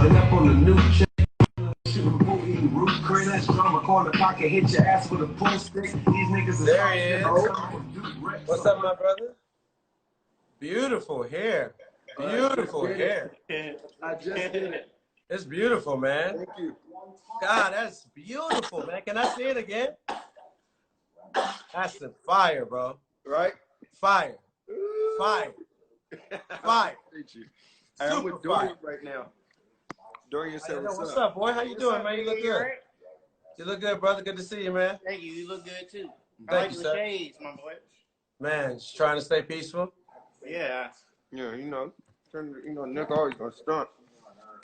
Pulling up on the new chick. Shooting pool, eating root cream. That's drama. Corner pocket, hit your ass with a pool stick. These niggas there he is. What's up, my brother? Beautiful hair. Beautiful hair. I just did it. It's beautiful, man. Thank you. God, that's beautiful, man. Can I see it again? That's the fire, bro. Right? Fire. Fire. Fire. Thank you. Hey, I'm with Dorian right now. Dorian said, what's up, boy? How you doing, man? You look good. Right? You look good, brother. Good to see you, man. Thank you. You look good too. Thank you, the sir. shades, my boy. Man, just trying to stay peaceful. Yeah. Yeah, Nick always gonna stunt.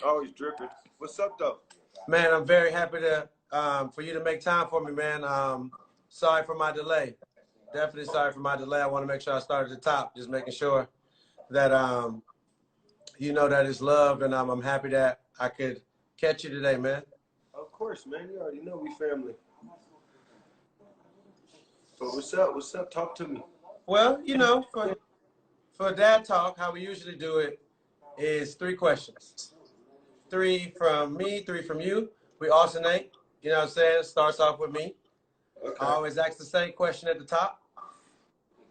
Always dripping. What's up, though? Man, I'm very happy to for you to make time for me, man. Sorry for my delay. Definitely sorry for my delay. I want to make sure I start at the top, just making sure that you know that it's love, and I'm happy that I could catch you today, man. Of course, man. You already know we family. But what's up? What's up? Talk to me. Well, you know, for Dad Talk, how we usually do it is 3 questions. 3 from me, 3 from you. We alternate. You know what I'm saying? It starts off with me. Okay. I always ask the same question at the top.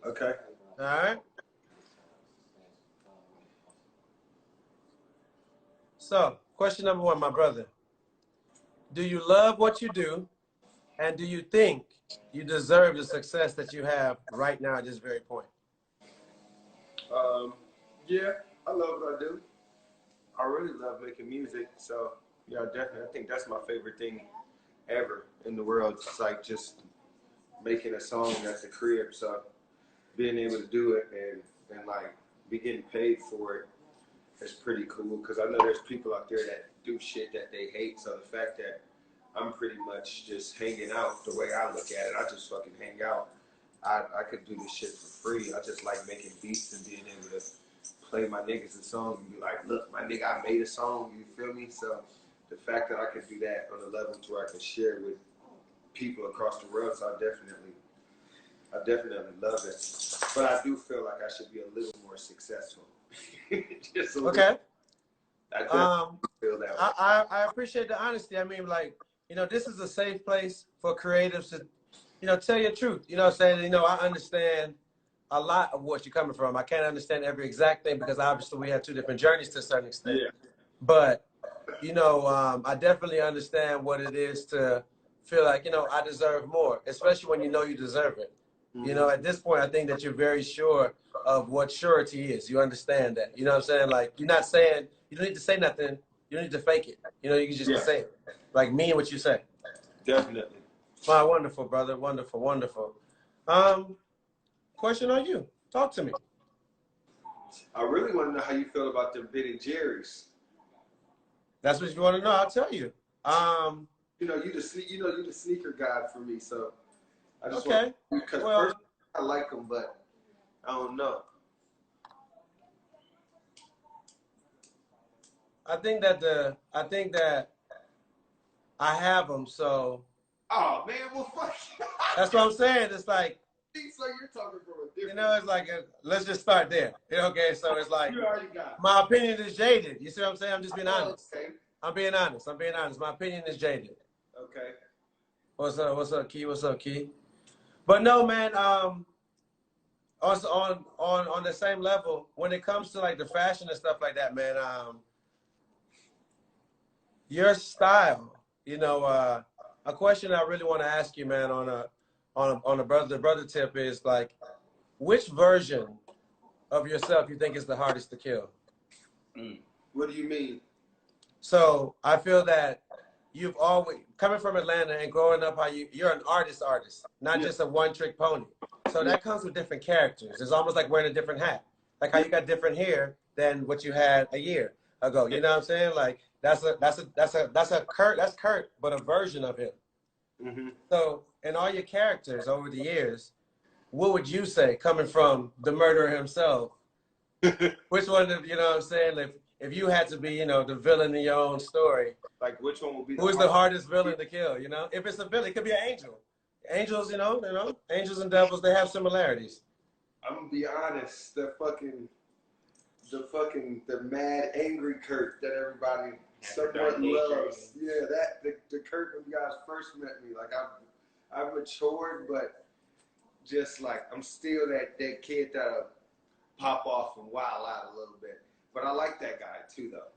Okay. All right. So, question number 1, my brother. Do you love what you do? And do you think you deserve the success that you have right now at this very point? Yeah, I love what I do. I really love making music. So, yeah, definitely. I think that's my favorite thing ever in the world. It's like just making a song at the crib. So, being able to do it and like be getting paid for it is pretty cool. Because I know there's people out there that do shit that they hate. So, the fact that I'm pretty much just hanging out the way I look at it, I just fucking hang out. I could do this shit for free. I just like making beats and being able to play my niggas a song and be like, look, my nigga, I made a song, you feel me? So the fact that I can do that on a level to where I can share with people across the world, so I definitely love it. But I do feel like I should be a little more successful. Just a little. Okay. I definitely feel that way. I appreciate the honesty. I mean, like, you know, this is a safe place for creatives to, you know, tell your truth. You know what I'm saying? You know, I understand a lot of what you're coming from. I can't understand every exact thing because obviously we have 2 different journeys to a certain extent. Yeah. But, you know, I definitely understand what it is to feel like, you know, I deserve more, especially when you know you deserve it. Mm-hmm. You know, at this point, I think that you're very sure of what surety is. You understand that. You know what I'm saying? Like, you're not saying, you don't need to say nothing. You don't need to fake it. You know, you can just say it. Like, mean what you say. Definitely. My wonderful, brother. Wonderful, wonderful. Question on you. Talk to me. I really want to know how you feel about them Ben and Jerry's. That's what you want to know. I'll tell you. You know, you the sneaker guy for me, so I just okay. want, because well, first I like them, but I don't know. I think that I have them, so. Oh man, well fuck. That's what I'm saying. It's like. So you're talking from a different. You know, it's like let's just start there. Okay, so it's like you already got it. My opinion is jaded. You see what I'm saying? I'm just being honest. Okay. I'm being honest. My opinion is jaded. Okay. What's up? What's up, Key? What's up, Key? But no, man. Also on the same level, when it comes to like the fashion and stuff like that, man. Your style. You know, a question I really want to ask you, man, on the brother tip is like, which version of yourself you think is the hardest to kill? What do you mean? So I feel that you've always, coming from Atlanta and growing up, you're an artist, not just a one-trick pony. So that comes with different characters. It's almost like wearing a different hat. Like how you got different hair than what you had a year ago. You know what I'm saying? Like that's Kurt, but a version of him. Mm-hmm. So in all your characters over the years, what would you say, coming from the murderer himself? Which one, you know what I'm saying? If you had to be, you know, the villain in your own story, like which one would be? Who's the hardest villain to kill? You know, if it's a villain, it could be an angel. Angels, you know, angels and devils, they have similarities. I'm gonna be honest. The mad angry Kurt that everybody Someone loves. Yeah, the Kurt when you guys first met me, like I've matured, but just like I'm still that kid that'll pop off and wild out a little bit. But I like that guy too, though.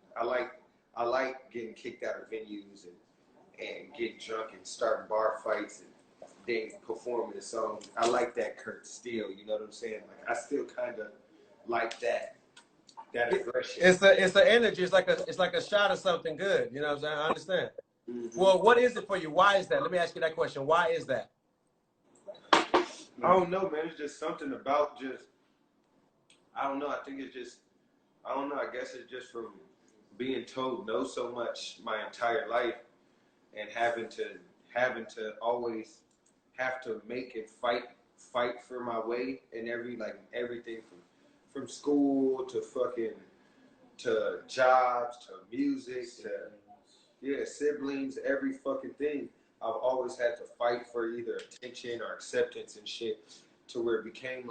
I like getting kicked out of venues and getting drunk and starting bar fights and then performing a song. I like that Kurt still. You know what I'm saying? Like I still kind of like that aggression. It's the energy. It's like a shot of something good. You know what I'm saying? I understand. Mm-hmm. Well, what is it for you? Why is that? Let me ask you that question. Why is that? I don't know, man. It's just something about I don't know. I think it's just, I don't know. I guess it's just from being told no so much my entire life and having to always have to make it fight for my way in everything from school to to jobs to music to siblings, every fucking thing. I've always had to fight for either attention or acceptance and shit, to where it became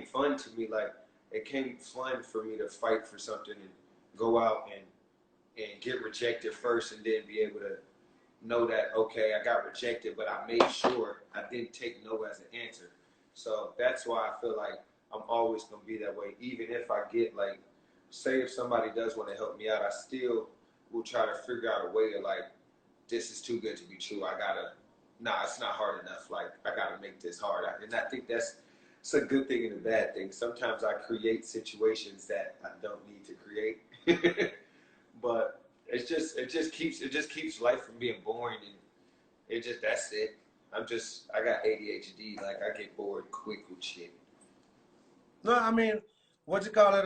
fun to me. Like it became fun for me to fight for something and go out and get rejected first, and then be able to know that, okay, I got rejected, but I made sure I didn't take no as an answer. So that's why I feel like I'm always gonna be that way. Even if I get like, say if somebody does want to help me out, I still will try to figure out a way to like, this is too good to be true. It's not hard enough. Like I gotta make this hard. And I think it's a good thing and a bad thing. Sometimes I create situations that I don't need to create. But it just keeps life from being boring, and that's it. I got ADHD. Like I get bored quick with shit. No, I mean, what you call it?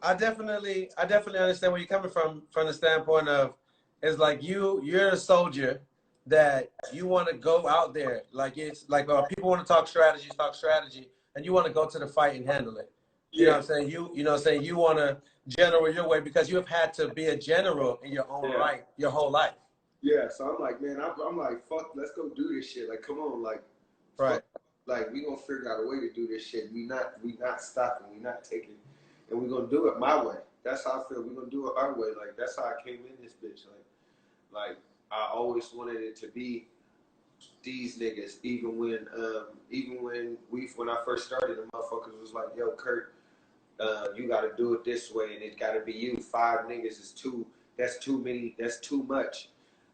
I definitely understand where you're coming from the standpoint of, it's like you're a soldier that you want to go out there. Like it's like people want to talk strategy, and you want to go to the fight and handle it. You know what I'm saying? You know what I'm saying? You want to general your way because you have had to be a general in your own right your whole life. Yeah, so I'm like, man, I'm like, fuck, let's go do this shit. Like, come on, like, right. Fuck, like we gonna figure out a way to do this shit. We not stopping. We not taking, and we gonna do it my way. That's how I feel. We gonna do it our way. Like that's how I came in this bitch. Like I always wanted it to be these niggas. Even when I first started, the motherfuckers was like, yo, Kurt, you got to do it this way, and it got to be you. 5 niggas is that's too many. That's too much.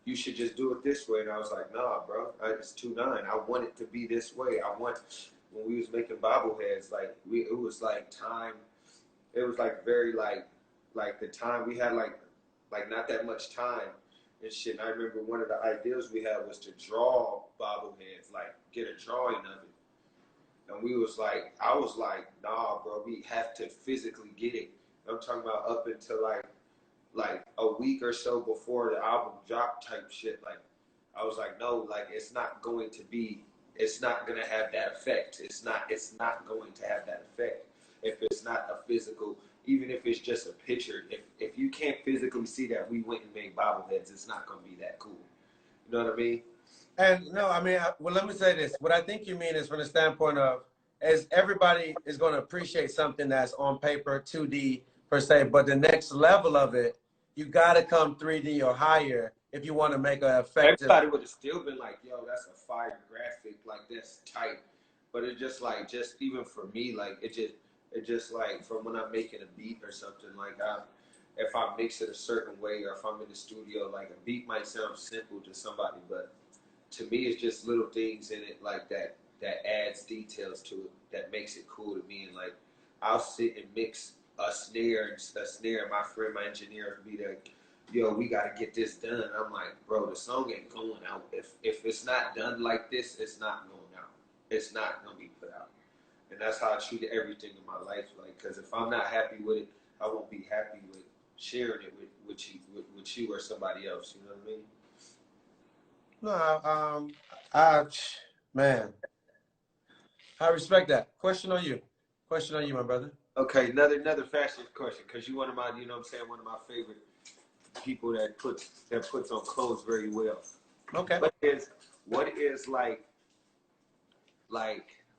You should just do it this way. And I was like, nah, bro, it's 2-9. I want it to be this way. When we was making bobbleheads, like it was like time. It was like very like the time we had like not that much time and shit. And I remember one of the ideas we had was to draw bobbleheads, like get a drawing of it. And I was like, nah, bro, we have to physically get it. I'm talking about up until like a week or so before the album drop type shit. Like, I was like, no, like it's not going to have that effect. It's not going to have that effect if it's not a physical, even if it's just a picture. If you can't physically see that we went and made bobbleheads, it's not going to be that cool. You know what I mean? And no, I mean, well, let me say this. What I think you mean is from the standpoint of, as everybody is going to appreciate something that's on paper, 2D per se, but the next level of it, you got to come 3D or higher if you want to make an effective. Everybody would have still been like, yo, that's a fire graphic, like that's tight. But it just even for me, like it just like from when I'm making a beat or something, like if I mix it a certain way, or if I'm in the studio, like a beat might sound simple to somebody, but to me, it's just little things in it like that adds details to it that makes it cool to me. And like, I'll sit and mix a snare. My friend, my engineer, would be like, yo, we got to get this done. And I'm like, bro, the song ain't going out. If it's not done like this, it's not going out. It's not going to be put out. And that's how I treat everything in my life. Like, because if I'm not happy with it, I won't be happy with sharing it with you or somebody else. You know what I mean? No, man, I respect that. Question on you, my brother. Okay, another fashion question, because you one of my, you know what I'm saying, one of my favorite people that puts on clothes very well. Okay. What is like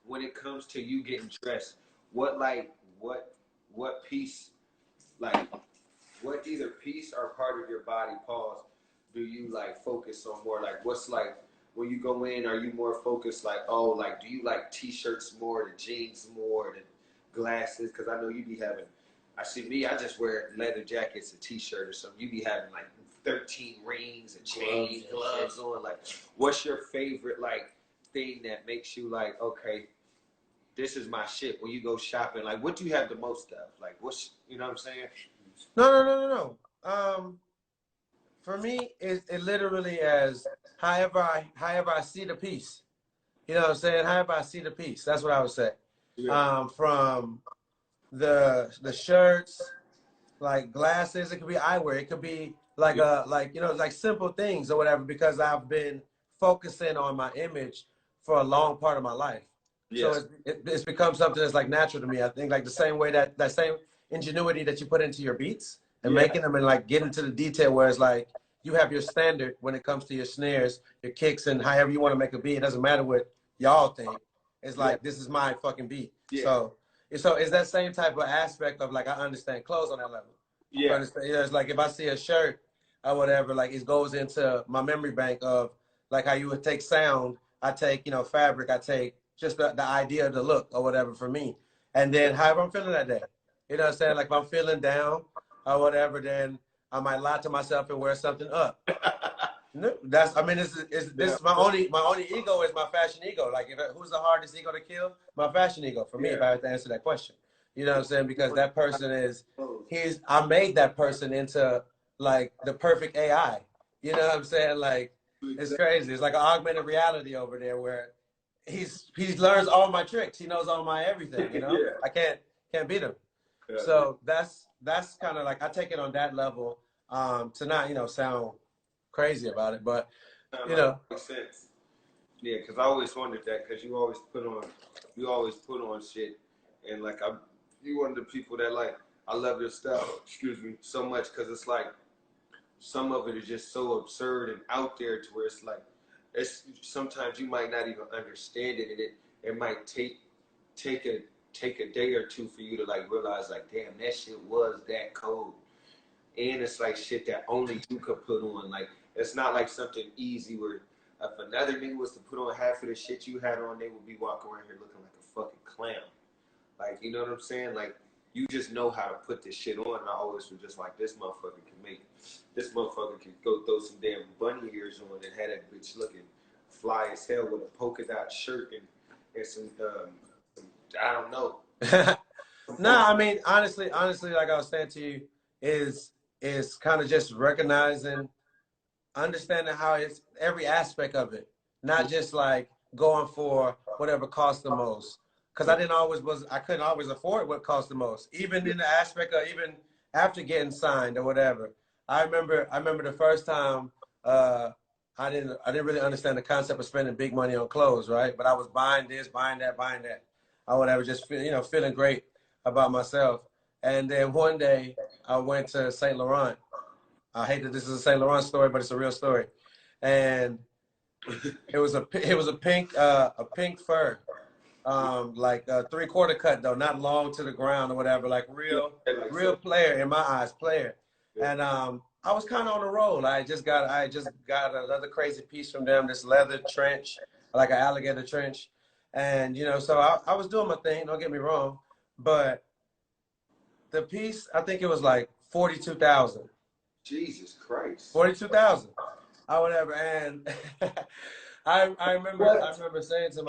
when it comes to you getting dressed, what piece, like what either piece or part of your body, pause, do you like focus on more? Like, what's like when you go in? Are you more focused like, oh, like do you like t-shirts more, the jeans more, the glasses? Because I know you be having. I see me. I just wear leather jackets, a t-shirt or something. You be having like 13 rings, a chain, gloves on. Like, what's your favorite like thing that makes you like, okay, this is my shit when you go shopping? Like, what do you have the most of? Like, what's, you know what I'm saying? No. For me, it literally as however I see the piece. You know what I'm saying? However I see the piece. That's what I would say. Yeah. From the shirts, like glasses, it could be eyewear, it could be like like like simple things or whatever, because I've been focusing on my image for a long part of my life. So Yes. it's become something that's like natural to me. I think like the same way that same ingenuity that you put into your beats and Yeah. making them and like getting to the detail where it's like you have your standard when it comes to your snares, your kicks, and however you want to make a beat. It doesn't matter what y'all think. It's like, this is my fucking beat. Yeah. So it's that same type of aspect of like I understand clothes on that level. Yeah. It's like if I see a shirt or whatever, like it goes into my memory bank of like how you would take sound. I take, fabric. I take just the idea of the look or whatever for me. And then however I'm feeling that day. You know what I'm saying? Like if I'm feeling down or whatever, then I might lie to myself and wear something up. No, this is my only ego is my fashion ego. Like who's the hardest ego to kill? My fashion ego for me, if I had to answer that question. You know what I'm saying? Because that person I made that person into like the perfect AI. You know what I'm saying? Like it's crazy. It's like an augmented reality over there where he learns all my tricks. He knows all my everything, Yeah. I can't beat him. Yeah. So that's kind of like I take it on that level, to not, sound crazy about it, but makes sense. Yeah, because I always wondered that, because you always put on shit, and like you one of the people that like, I love your style, excuse me, so much, because it's like some of it is just so absurd and out there to where it's like it's sometimes you might not even understand it, and it might take a day or two for you to like realize like, damn, that shit was that cold. And it's like shit that only you could put on. Like, it's not like something easy where if another nigga was to put on half of the shit you had on, they would be walking around here looking like a fucking clown. Like, you know what I'm saying? Like, you just know how to put this shit on. And I always was just like, this motherfucker can go throw some damn bunny ears on and have that bitch looking fly as hell with a polka dot shirt and some I don't know. No, I mean, honestly, like I was saying to you, is kind of just recognizing, understanding how it's every aspect of it, not just like going for whatever costs the most. Because I couldn't always afford what cost the most, even in the aspect of even after getting signed or whatever. I remember the first time I didn't really understand the concept of spending big money on clothes, right? But I was buying this, buying that, or whatever, just feeling great about myself. And then one day I went to Saint Laurent. I hate that this is a Saint Laurent story, but it's a real story. And it was a pink fur, like a 3/4 cut though, not long to the ground or whatever, like real player in my eyes, player. And I was kind of on the roll. I just got another crazy piece from them, this leather trench, like an alligator trench. And so I was doing my thing, don't get me wrong, but the piece, I think it was like 42,000. Jesus Christ. 42,000 or whatever. And I remember saying to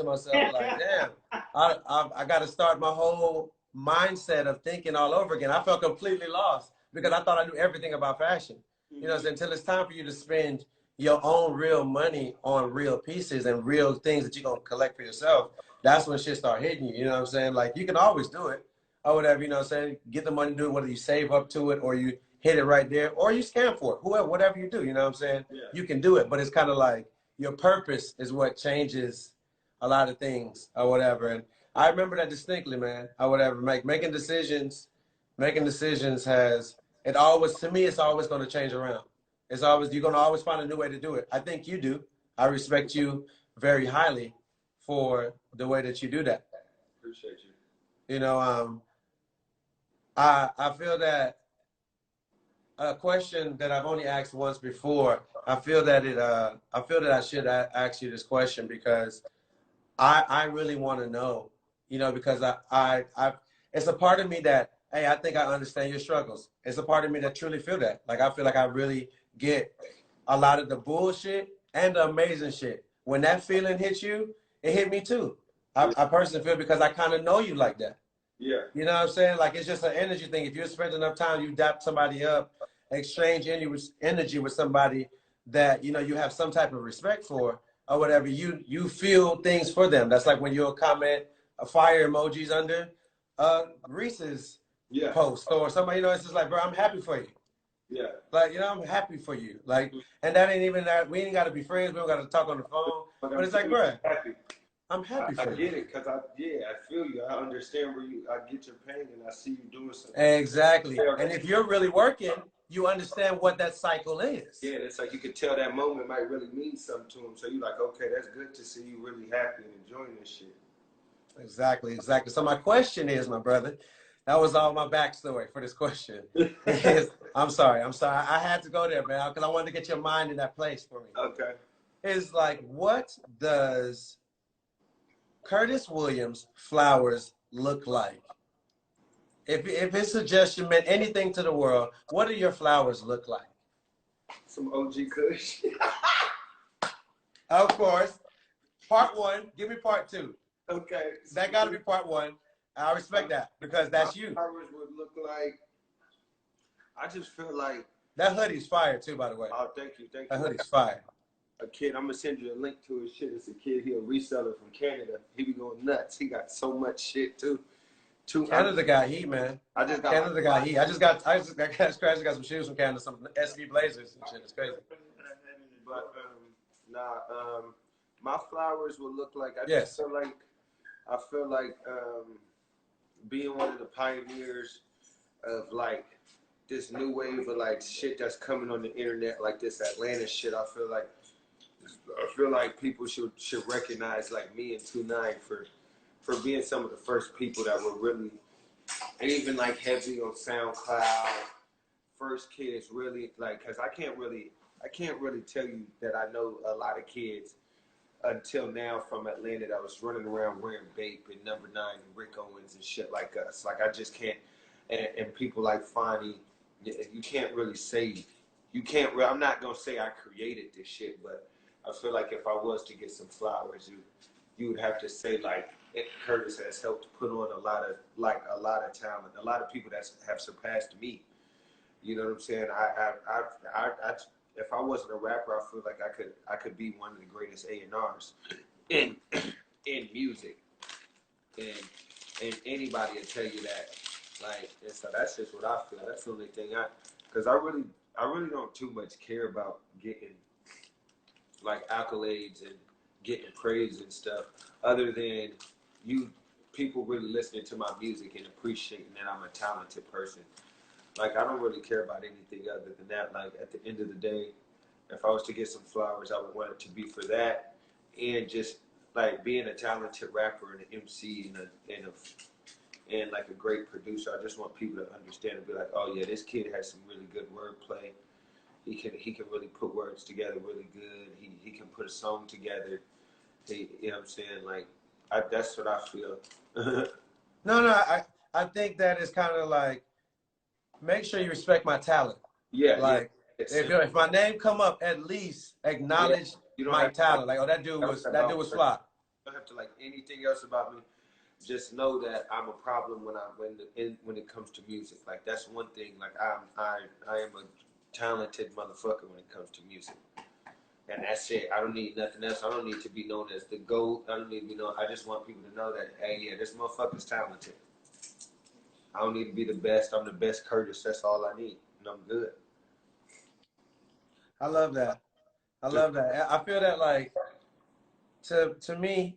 myself, like, damn, I got to start my whole mindset of thinking all over again. I felt completely lost because I thought I knew everything about fashion. Until it's time for you to spend your own real money on real pieces and real things that you're going to collect for yourself. That's when shit start hitting you. You know what I'm saying? Like, you can always do it or whatever, you know what I'm saying? Get the money to do it, whether you save up to it or you hit it right there or you scam for it. Whatever you do, you know what I'm saying? Yeah. You can do it, but it's kind of like your purpose is what changes a lot of things or whatever. And I remember that distinctly, man, or whatever. Making decisions has, to me, it's always going to change around. You're going to always find a new way to do it. I think you do. I respect you very highly for the way that you do that. Appreciate you. I feel that a question that I've only asked once before. I feel that I should ask you this question because I really want to know, because it's a part of me that, hey, I think I understand your struggles. It's a part of me that truly feel that. Like, I feel like I really get a lot of the bullshit and the amazing shit. When that feeling hits you, it hit me too. I personally feel because I kind of know you like that. Yeah. You know what I'm saying? Like, it's just an energy thing. If you spend enough time, you dap somebody up, exchange energy with somebody that, you have some type of respect for or whatever, you feel things for them. That's like when you'll comment fire emojis under Reese's post or somebody, it's just like, bro, I'm happy for you. Yeah. Like, I'm happy for you. Like, and that ain't even that. We ain't got to be friends. We don't got to talk on the phone. But it's like, bro, I'm happy for you. I get it because I feel you. I understand I get your pain and I see you doing something. Exactly. And if you're really working, you understand what that cycle is. Yeah, it's like you could tell that moment might really mean something to him. So you're like, okay, that's good to see you really happy and enjoying this shit. Exactly. So my question is, my brother, that was all my backstory for this question. I'm sorry. I had to go there, man, because I wanted to get your mind in that place for me. Okay. It's like, what does Curtis Williams flowers look like? If his suggestion meant anything to the world, what do your flowers look like? Some OG Kush. Of course. Part 1. Give me part 2. Okay. That got to be part 1. I respect that because that's you. Flowers would look like. I just feel like. That hoodie's fire too, by the way. Oh, thank you. That hoodie's fire. A kid, I'm gonna send you a link to his shit. It's a kid, he a reseller from Canada. He be going nuts. He got so much shit too. Canada got heat, man. Canada got heat. I just got some shoes from Canada, some SV Blazers and shit. It's crazy. But my flowers will look like. I feel like being one of the pioneers of like this new wave of like shit that's coming on the internet, like this Atlanta shit. I feel like people should recognize like me and 2-9 for being some of the first people that were really, and even like heavy on SoundCloud. First kids really like, cause I can't really tell you that I know a lot of kids until now from Atlanta that was running around wearing Bape and Number 9 and Rick Owens and shit like us. Like I just can't, and people like Fonnie, you can't really say, I'm not gonna say I created this shit, but I feel like if I was to get some flowers, you would have to say like Curtis has helped put on a lot of talent, a lot of people that have surpassed me. You know what I'm saying? If I wasn't a rapper, I feel like I could be one of the greatest A&Rs in music, and anybody will tell you that. Like, and so that's just what I feel. That's the only thing because I really don't too much care about getting like accolades and getting praise and stuff, other than people really listening to my music and appreciating that I'm a talented person. Like, I don't really care about anything other than that. Like, at the end of the day, if I was to get some flowers, I would want it to be for that, and just like being a talented rapper and an MC and like a great producer. I just want people to understand and be like, oh yeah, this kid has some really good wordplay. He can really put words together really good. He can put a song together. You know what I'm saying? Like, that's what I feel. No, I think that is kind of like, make sure you respect my talent. Yeah. Like, yeah. if my name come up, at least acknowledge my talent. Like, oh, that dude was fly. You don't have to like anything else about me. Just know that I'm a problem when it comes to music. Like, that's one thing. Like, I am a talented motherfucker when it comes to music, and that's it. I don't need nothing else. I don't need to be known as the GOAT. I don't need to be known. I just want people to know that, hey, yeah, this motherfucker's talented. I don't need to be the best. I'm the best Curtis. That's all I need, and I'm good. I love that. I feel that, like, to me,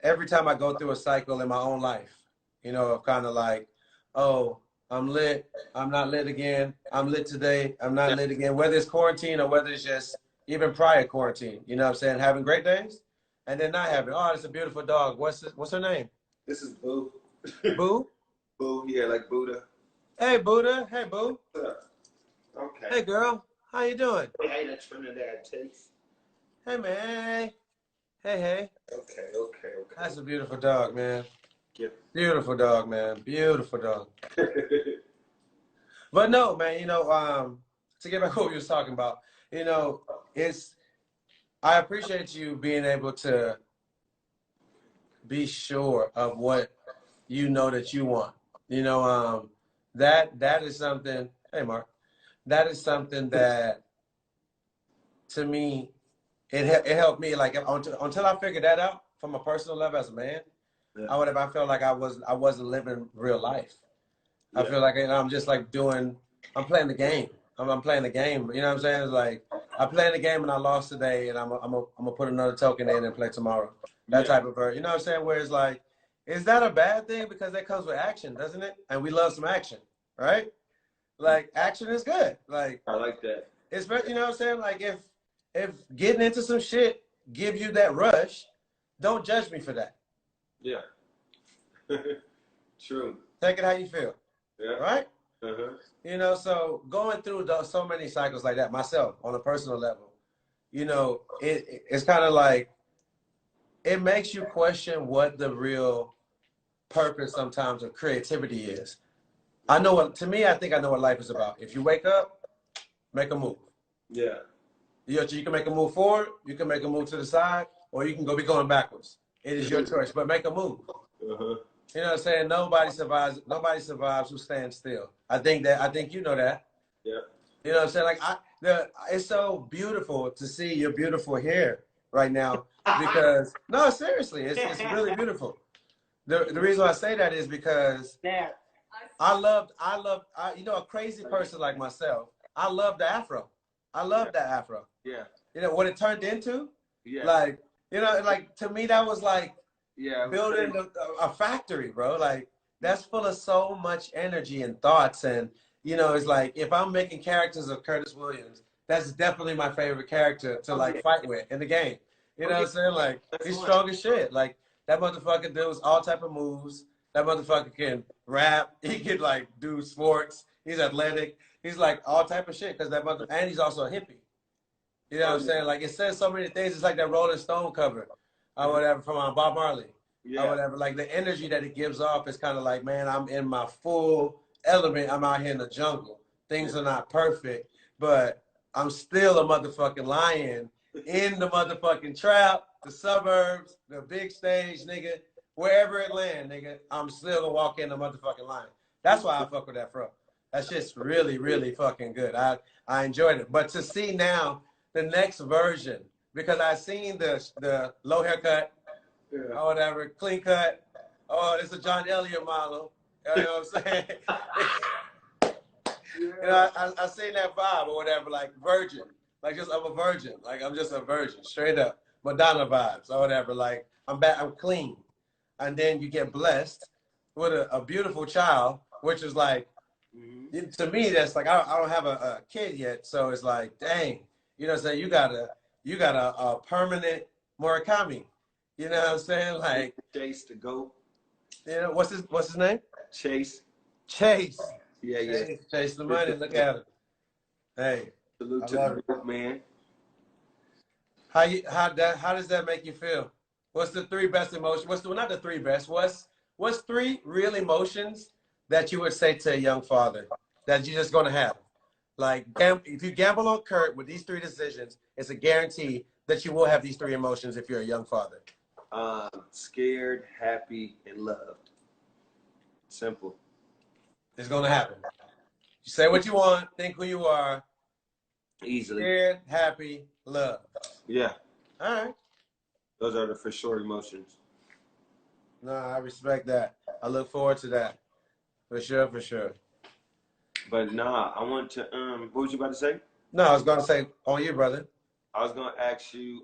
every time I go through a cycle in my own life, of kind of like, oh, I'm lit, I'm not lit again, I'm lit today, I'm not lit again, whether it's quarantine or whether it's just even prior quarantine, you know what I'm saying, having great days, and then not having, oh, it's a beautiful dog. What's her name? This is Boo. Boo? Boo, yeah, like Buddha. Hey, Buddha. Hey, Boo. What's up? Okay. Hey, girl. How you doing? Hey, the Trinidad taste. Hey, man. Hey, hey. Okay. That's a beautiful dog, man. Yeah. Beautiful dog, man. Beautiful dog. But no, man, to get back to what we was talking about, you know, it's I appreciate you being able to be sure of what you know that you want. That is something. Hey, Mark, that is something that to me it helped me. Like until I figured that out from a personal level as a man, Yeah. I felt like I wasn't living real life. I Yeah. feel like I'm just like I'm playing the game. I'm playing the game. You know what I'm saying? It's like I'm playing the game and I lost today, and I'm gonna put another token in and play tomorrow. That type of You know what I'm saying? Where it's like, is that a bad thing? Because that comes with action, doesn't it? And we love some action, right? Like action is good. Like I like that. it's you know what I'm saying? Like if getting into some shit gives you that rush, don't judge me for that. Yeah. True. Take it how you feel. Yeah. Right? Uh-huh. So going through so many cycles like that myself on a personal level, it's kind of like it makes you question what the real purpose sometimes of creativity is. To me, I think I know what life is about. If you wake up, make a move. Yeah. You can make a move forward, you can make a move to the side, or you can be going backwards. It is your choice, but make a move. Uh-huh. You know what I'm saying? Nobody survives who stands still. I think you know that. Yeah. You know what I'm saying? Like it's so beautiful to see your beautiful hair right now because no, seriously, it's really beautiful. The reason I say that is because a crazy person like myself, I love the afro. I love that afro. Yeah. You know what it turned into? Yeah. Like, like to me that was like Yeah. building a factory, bro. Like that's full of so much energy and thoughts, and it's like if I'm making characters of Curtis Williams, that's definitely my favorite character to like fight with in the game. You know what I'm saying? Like he's strong as shit. Like that motherfucker does all type of moves. That motherfucker can rap. He can like do sports. He's athletic. He's like all type of shit because and he's also a hippie. You know what I'm saying? Like it says so many things. It's like that Rolling Stone cover or whatever from Bob Marley or whatever. Like the energy that it gives off is kind of like, man, I'm in my full element. I'm out here in the jungle. Things are not perfect, but I'm still a motherfucking lion in the motherfucking trap, the suburbs, the big stage, nigga. Wherever it land, nigga, I'm still gonna walk in the motherfucking lion. That's why I fuck with that, bro. That's just really, really fucking good. I enjoyed it. But to see now the next version, because I seen the low haircut or whatever, clean cut. Oh, it's a John Elliott model. You know what I'm saying? I seen that vibe or whatever, like virgin, like just I'm a virgin, like I'm just a virgin, straight up Madonna vibes or whatever. Like I'm clean, and then you get blessed with a beautiful child, which is like to me that's like I don't have a kid yet, so it's like dang, you know what I'm saying? You got a permanent Murakami. You know what I'm saying? Like Chase to go. what's his name? Chase. Chase. Yeah. Chase the money. Look at him. Hey, Salute I to love the it. group, man. How does that make you feel? What's the three best emotions? Not the three best? What's three real emotions that you would say to a young father that you're just gonna have? Like if you gamble on Kurt with these three decisions, it's a guarantee that you will have these three emotions if you're a young father. Scared, happy, and loved. Simple. It's gonna happen. You say what you want, think who you are. Easily. Scared, happy, love. Yeah. All right. Those are the for sure emotions. No, I respect that. I look forward to that. For sure. But nah, I want to what was you about to say? No, I was gonna say on you, brother. I was gonna ask you,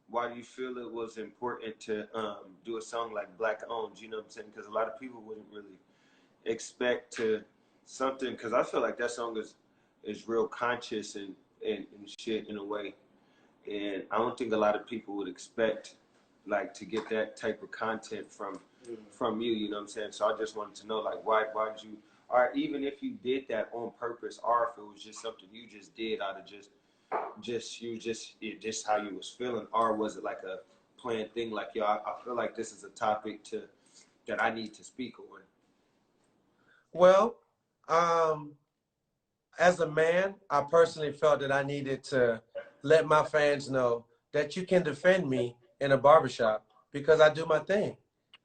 why do you feel it was important to do a song like Black Owned? You know what I'm saying? Because a lot of people wouldn't really expect to something. Because I feel like that song is real conscious and shit in a way. And I don't think a lot of people would expect like to get that type of content from you. You know what I'm saying? So I just wanted to know like why did you or even if you did that on purpose, or if it was just something you just did out of just how you was feeling, or was it like a planned thing? Like, yo, I feel like this is a topic that I need to speak on. Well, as a man, I personally felt that I needed to let my fans know that you can defend me in a barbershop because I do my thing.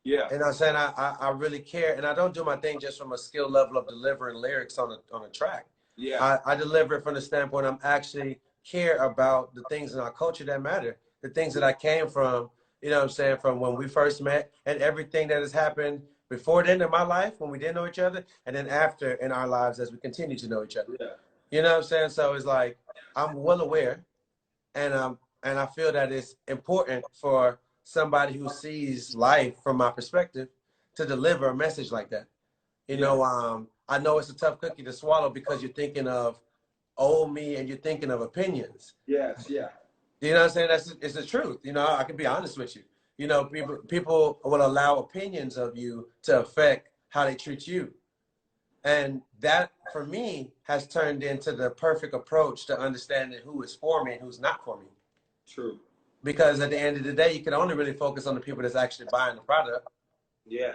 Yeah. And I'm saying I really care, and I don't do my thing just from a skill level of delivering lyrics on a track. Yeah. I deliver it from the standpoint I'm actually care about the things in our culture that matter, the things that I came from, you know what I'm saying, from when we first met and everything that has happened before then in my life when we didn't know each other, and then after in our lives as we continue to know each other. Yeah. You know what I'm saying? So it's like I'm well aware, and I feel that it's important for somebody who sees life from my perspective to deliver a message like that. You know, I know it's a tough cookie to swallow because you're thinking of old me and you're thinking of opinions. Yes. Yeah. You know what I'm saying? It's the truth. You know, I can be honest with you. You know, people will allow opinions of you to affect how they treat you. And that, for me, has turned into the perfect approach to understanding who is for me and who's not for me. True. Because at the end of the day, you can only really focus on the people that's actually buying the product. Yeah.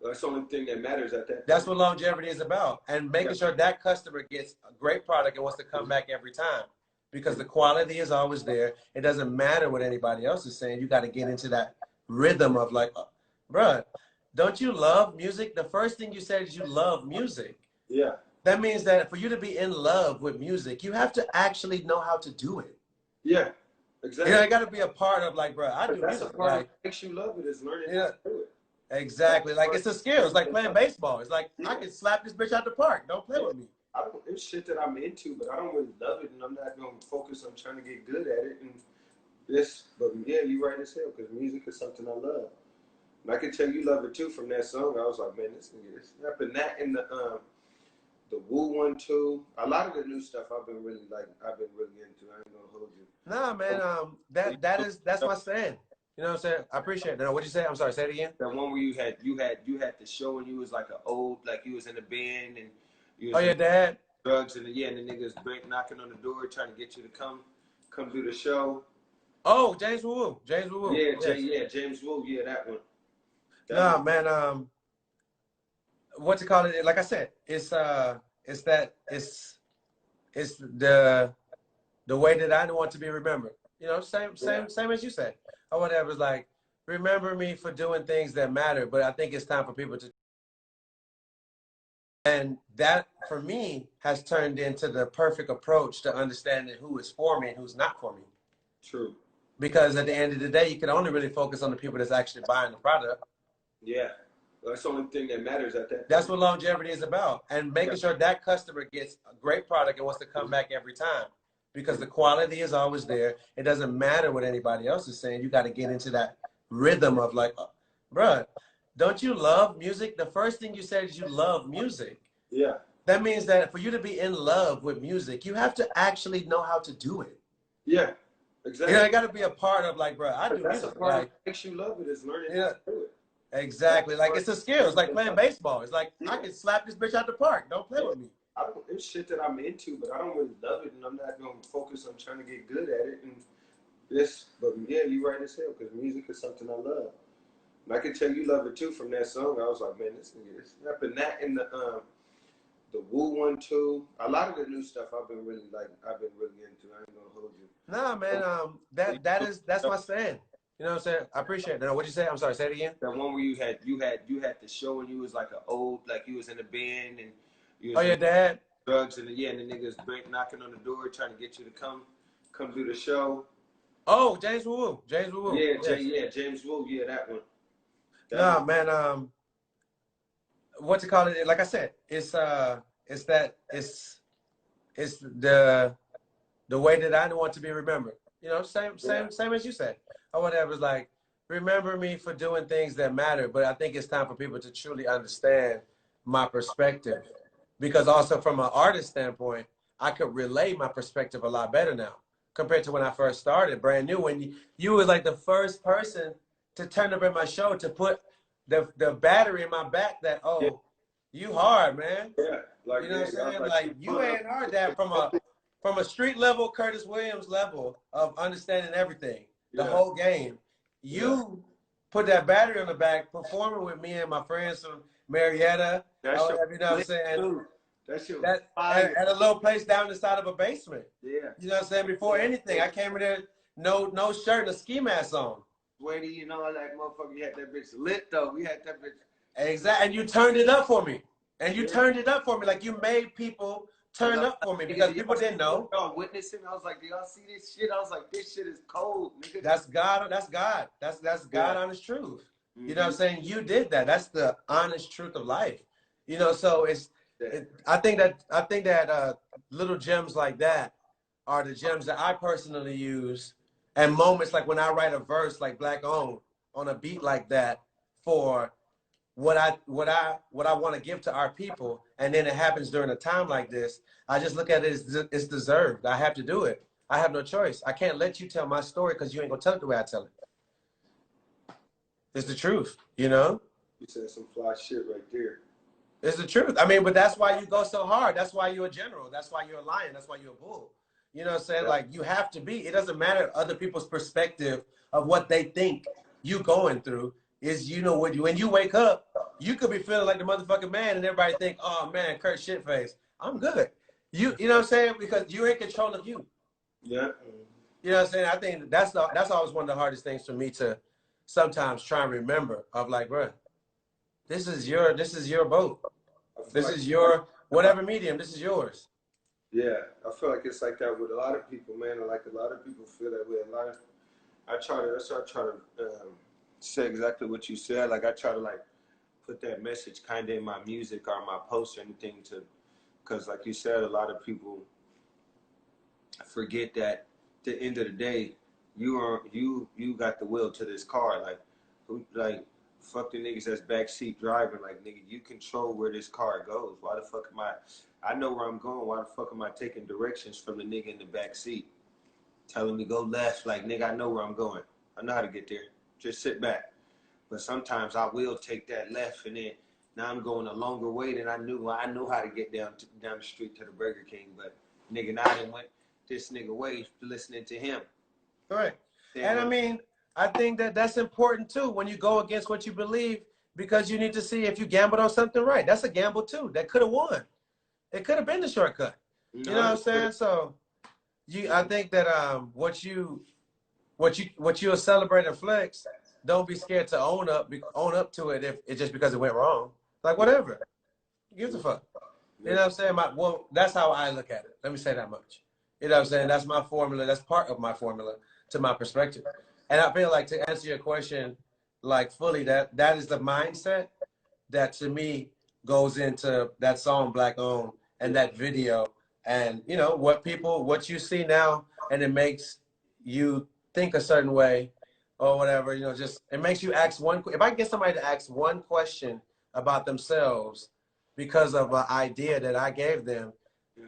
That's the only thing that matters at that point. That's what longevity is about. And making sure that customer gets a great product and wants to come back every time. Because the quality is always there. It doesn't matter what anybody else is saying. You got to get into that rhythm of like, bruh, don't you love music? The first thing you said is you love music. Yeah. That means that for you to be in love with music, you have to actually know how to do it. Yeah. Exactly. You know, it got to be a part of like, bro, I do That's music. a part Like, of what makes you love it is learning yeah, how to do it. exactly. Like, it's a skill. It's like playing baseball. It's like, I can slap this bitch out the park. Don't play with me. It's shit that I'm into, but I don't really love it, and I'm not going to focus on trying to get good at it. And but yeah, you're right as hell, because music is something I love. And I can tell you love it too from that song. I was like, man, this nigga is rapping that, and the Woo one too. A lot of the new stuff I've been really into. I ain't gonna hold you. Nah, man, that's my stand. You know what I'm saying? I appreciate it. No, what'd you say? I'm sorry, say it again. That one where you had the show and you was like you was in a band and you was Oh, your dad? drugs and the niggas knocking on the door trying to get you to come do the show. Oh, James Woo. James Woo. Yeah, Yes. James Woo. Yeah, that one. Nah, man, what to call it? Like I said, it's the way that I want to be remembered. You know, same as you said. Or whatever. It's like, remember me for doing things that matter, but I think it's time for people to. And that, for me, has turned into the perfect approach to understanding who is for me and who's not for me. True. Because at the end of the day, you can only really focus on the people that's actually buying the product. Yeah. That's the only thing that matters at that point. That's what longevity is about. And making sure that customer gets a great product and wants to come back every time. Because the quality is always there. It doesn't matter what anybody else is saying. You got to get into that rhythm of like, bruh, don't you love music? The first thing you said is you love music. Yeah. That means that for you to be in love with music, you have to actually know how to do it. Yeah. Exactly. You know, it got to be a part of like, bro, I do That's music. a part like, of what makes you love it is learning how to do it. Exactly. Like, it's a skill. It's like playing baseball. It's like, I can slap this bitch out the park. Don't play with me. It's shit that I'm into, but I don't really love it, and I'm not going to focus on trying to get good at it. And but yeah, you're right as hell, because music is something I love. And I can tell you love it too from that song. I was like, man, this nigga is rapping that, and the Woo one too. A lot of the new stuff I've been really into. I ain't gonna hold you. Nah, man, that's my stand. You know what I'm saying? I appreciate it. No, what'd you say? I'm sorry, say it again. That one where you had the show and you was like you was in a band and you was Oh, your dad? drugs and the niggas knocking on the door trying to get you to come do the show. Oh, James Woo. James Woo. Yeah, James Woo. Yeah, that one. Nah, man, what to call it? Like I said, it's the way that I want to be remembered. You know, same as you said. Or whatever. It's like, remember me for doing things that matter, but I think it's time for people to truly understand my perspective. Because also from an artist standpoint, I could relay my perspective a lot better now compared to when I first started, brand new. When you was like the first person to turn up at my show to put the battery in my back that, You hard, man. Yeah, like You know what I'm saying? Like you "Fuck." ain't heard that from a street level, Curtis Williams level of understanding everything, the Yeah, whole game. yeah. You put that battery on the back, performing with me and my friends from Marietta, That or shit whatever, you know what I'm lit saying? too. That shit was That fire. at a little place down the side of a basement. Yeah. You know what I'm saying? Before anything, I came in there, no shirt and a ski mask on. Sweaty, you know, like motherfucker, you had that bitch lit though. We had that bitch. Exactly, and you turned it up for me. And you Yeah. turned it up for me. Like you made people turn up for me because people didn't know. Y'all witnessing. I was like, do y'all see this shit? I was like, this shit is cold, nigga. That's God. That's God. That's God honest truth. You know what I'm saying? You did that. That's the honest truth of life. You know, so I think that little gems like that are the gems that I personally use, and moments like when I write a verse like Black Owned on a beat like that for what I want to give to our people, and then it happens during a time like this. I just look at it as it's deserved. I have to do it. I have no choice. I can't let you tell my story because you ain't gonna tell it the way I tell it. It's the truth, you know? You said some fly shit right there. It's the truth. I mean, but that's why you go so hard. That's why you're a general. That's why you're a lion. That's why you're a bull. You know what I'm saying? Yeah. Like, you have to be. It doesn't matter other people's perspective of what they think you going through. Is, you know, when you wake up, you could be feeling like the motherfucking man, and everybody think, oh man, Kurt shitface. I'm good. You know what I'm saying? Because you're in control of you. Yeah. You know what I'm saying? I think that's always one of the hardest things for me to sometimes try and remember. Of like, bro, this is your boat. This is your whatever medium. This is yours. Yeah, I feel like it's like that with a lot of people, man. Like a lot of people feel that way. That's why I try to say exactly what you said. Like I try to like put that message kind of in my music or my post or anything because like you said, a lot of people forget that at the end of the day, you got the will to this car. Like fuck the niggas that's backseat driving. Like nigga, you control where this car goes. Why the fuck am I know where I'm going. Why the fuck am I taking directions from the nigga in the back seat? Telling me go left, like nigga, I know where I'm going. I know how to get there. Just sit back. But sometimes I will take that left, and then now I'm going a longer way than I knew. I knew how to get down the street to the Burger King, but nigga, now I done went this nigga way listening to him. Correct. And I mean, I think that that's important too when you go against what you believe, because you need to see if you gambled on something right. That's a gamble too. That could have won. It could have been the shortcut. You know what I'm saying? So I think that what you will celebrate and flex, don't be scared to own up to it if it's just because it went wrong. Like whatever. Who gives a fuck? You know what I'm saying? Well, that's how I look at it. Let me say that much. You know what I'm saying? That's my formula. That's part of my formula to my perspective. And I feel like, to answer your question like fully, that is the mindset that to me goes into that song Black Owned and that video. And you know what you see now, and it makes you think a certain way or whatever, you know, just it makes you ask if I can get somebody to ask one question about themselves because of an idea that I gave them,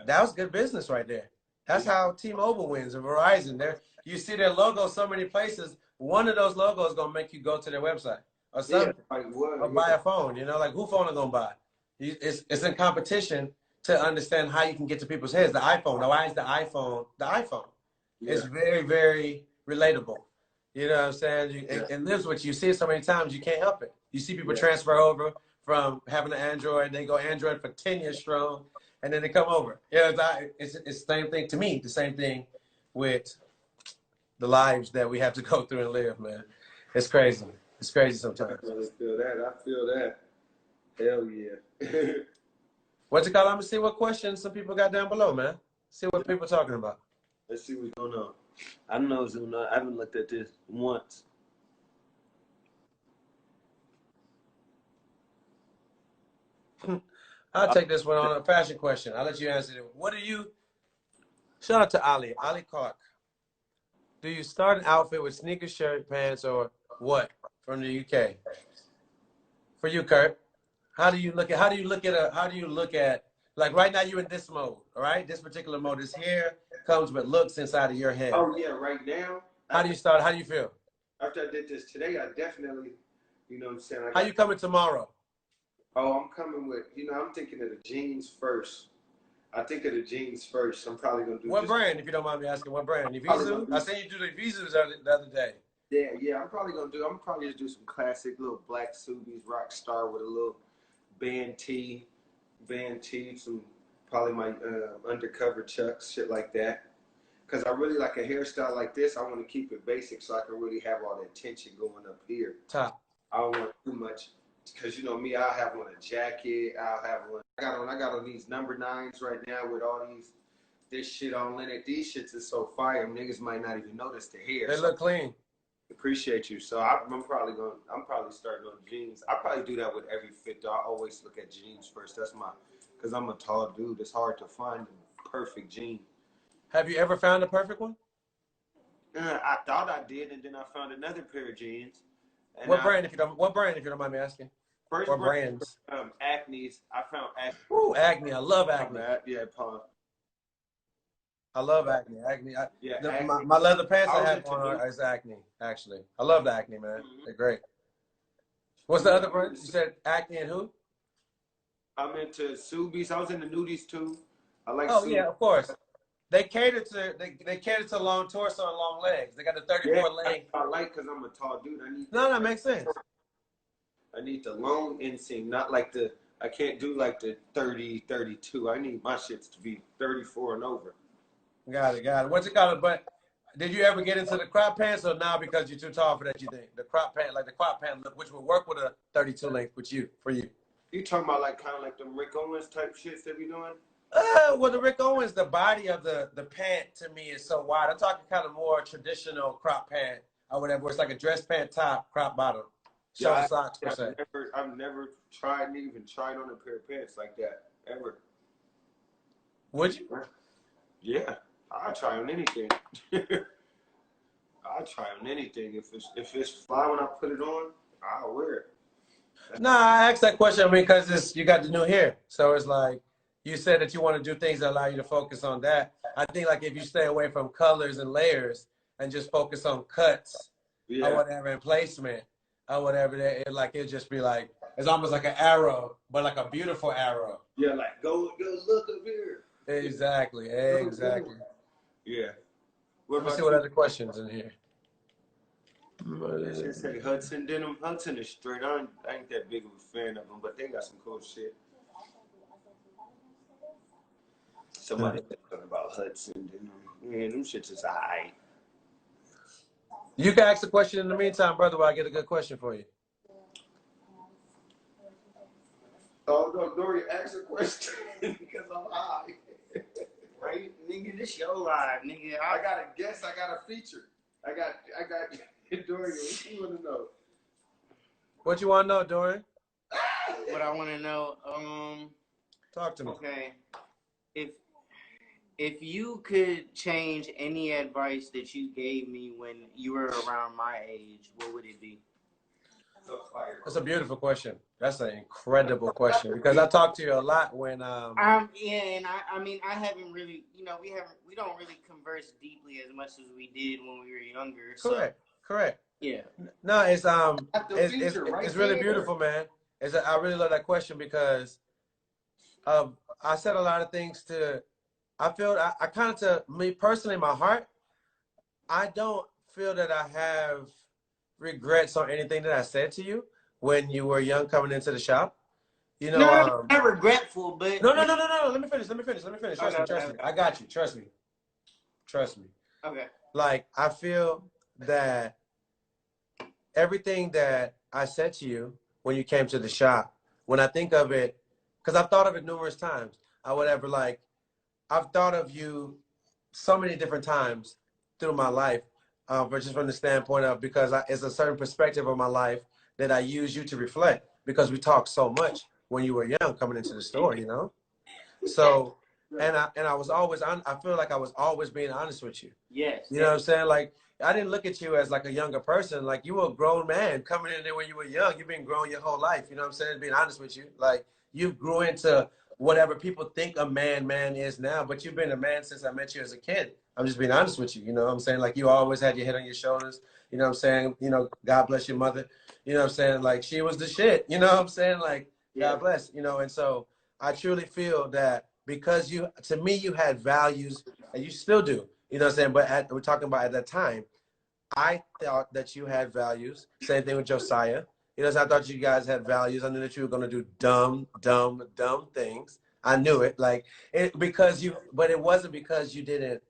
that was good business right there. That's how T-Mobile wins and Verizon. You see their logo so many places. One of those logos is gonna make you go to their website or something, or buy a phone. You know, like who phone are gonna buy? It's in competition to understand how you can get to people's heads. The iPhone. Now, why is the iPhone the iPhone? Yeah. It's very, very relatable. You know what I'm saying? It lives with you. You see it so many times, you can't help it. You see people transfer over from having an Android, they go Android for 10 years strong, and then they come over. Yeah, it's the same thing to me. The same thing with the lives that we have to go through and live, man. It's crazy. It's crazy sometimes. I really feel that. I feel that. Hell yeah. What you call? Let me see what questions some people got down below, man. See what people are talking about. Let's see what's going on. I don't know what's going on. I haven't looked at this once. I'll take this one on a fashion question. I'll let you answer it. Shout out to Ali Clark. Do you start an outfit with sneakers, shirt, pants, or what from the UK? For you, Kurt, how do you look at like right now you're in this mode, all right? This particular mode, this hair comes with looks inside of your head. Oh yeah, right now. How do you start? How do you feel? After I did this today, I definitely, you know what I'm saying? How you coming tomorrow? Oh, I'm coming with, I'm thinking of the jeans first. I think of the jeans first. I'm probably gonna do What brand, if you don't mind me asking? What brand? Probably Evisu? I seen you do the Evisus the other day. Yeah. I'm probably just do some classic little black Subies rock star with a little band tee, some probably my undercover chucks, shit like that. Cause I really like a hairstyle like this. I want to keep it basic so I can really have all that tension going up here. Top. I don't want too much. Cause you know me, I'll have on a jacket. I'll have one. I got on these number 9s right now with all this shit on in it. These shits is so fire. Niggas might not even notice the hair. They look clean. Appreciate you. So I'm probably starting on jeans. I probably do that with every fit though. I always look at jeans first. Cause I'm a tall dude. It's hard to find the perfect jean. Have you ever found the perfect one? I thought I did, and then I found another pair of jeans. And What brand, if you don't mind me asking? First or brands? Acne's. I found Acne. Ooh, Acne. I love Acne. Yeah, Paul. I love Acne. Acne. Acne. My leather pants I have on is Acne, actually. I love the Acne, man. Mm-hmm. They're great. What's the other brand? You said Acne and who? I'm into Subies. I was into nudies too. I like Oh, Subies. yeah, of course. They cater to long torso and long legs. They got the 34 length. I like because I'm a tall dude. No, that makes sense. I need the long inseam, not like I can't do like the 30, 32. I need my shits to be 34 and over. Got it. What's it called? But did you ever get into the crop pants or now because you're too tall for that, you think? The crop pant look, which would work with a 32 length for you. You talking about like kind of like the Rick Owens type shits that we doing? Well, the Rick Owens, the body of the pant to me is so wide. I'm talking kind of more traditional crop pant or whatever. Where it's like a dress pant top, crop bottom, shoulder socks per se. I've never tried on a pair of pants like that ever. Would you? Yeah, I'll try on anything. I'll try on anything. If it's fly when I put it on, I'll wear it. No, I asked that question because you got the new hair, so it's like. You said that you want to do things that allow you to focus on that. I think like if you stay away from colors and layers and just focus on cuts or whatever and placement or whatever, it'll just be like, it's almost like an arrow, but like a beautiful arrow. Yeah, like go look up here. Exactly. Yeah. Let me see what other questions in here. Let's just say Hudson Denim. Hudson is straight. I ain't that big of a fan of them, but they got some cool shit. Somebody talking about Hudson. Man, them shits is alright. You can ask the question in the meantime, brother, while I get a good question for you. Oh, no, Dory, ask a question because I'm high. Right? Nigga, this your live, nigga. I got a guess. I got a feature. I got Dory, what you want to know? What you want to know, Dorian? What I want to know, Talk to me. Okay. If you could change any advice that you gave me when you were around my age, what would it be? That's a beautiful question. That's an incredible question because I talk to you a lot when yeah, and I mean I haven't really, we don't really converse deeply as much as we did when we were younger. Correct. Yeah. No, it's really beautiful, man. I really love that question because I said a lot of things to. I feel I kind of, to me personally, in my heart, I don't feel that I have regrets on anything that I said to you when you were young coming into the shop. No, not regretful, but no. Let me finish. Trust me. I got you. Trust me. Okay. Like I feel that everything that I said to you when you came to the shop, when I think of it, because I've thought of it numerous times, I've thought of you so many different times through my life, but just from the standpoint of because it's a certain perspective of my life that I use you to reflect because we talked so much when you were young coming into the store, So, and I was always I feel like I was always being honest with you. Yes. You know what I'm saying? Like I didn't look at you as like a younger person. Like you were a grown man coming in there when you were young. You've been grown your whole life. You know what I'm saying? Being honest with you, like you grew into whatever people think a man is now, but you've been a man since I met you as a kid. I'm just being honest with you. You know what I'm saying? Like you always had your head on your shoulders. You know what I'm saying? God bless your mother. You know what I'm saying? Like she was the shit. You know what I'm saying? Like Yeah. God bless. You know, and so I truly feel that because to me, you had values, and you still do. You know what I'm saying? But we're talking about at that time, I thought that you had values. Same thing with Josiah. You know, so I thought you guys had values. I knew that you were going to do dumb, dumb, dumb things. I knew it. Like, but it wasn't because you didn't.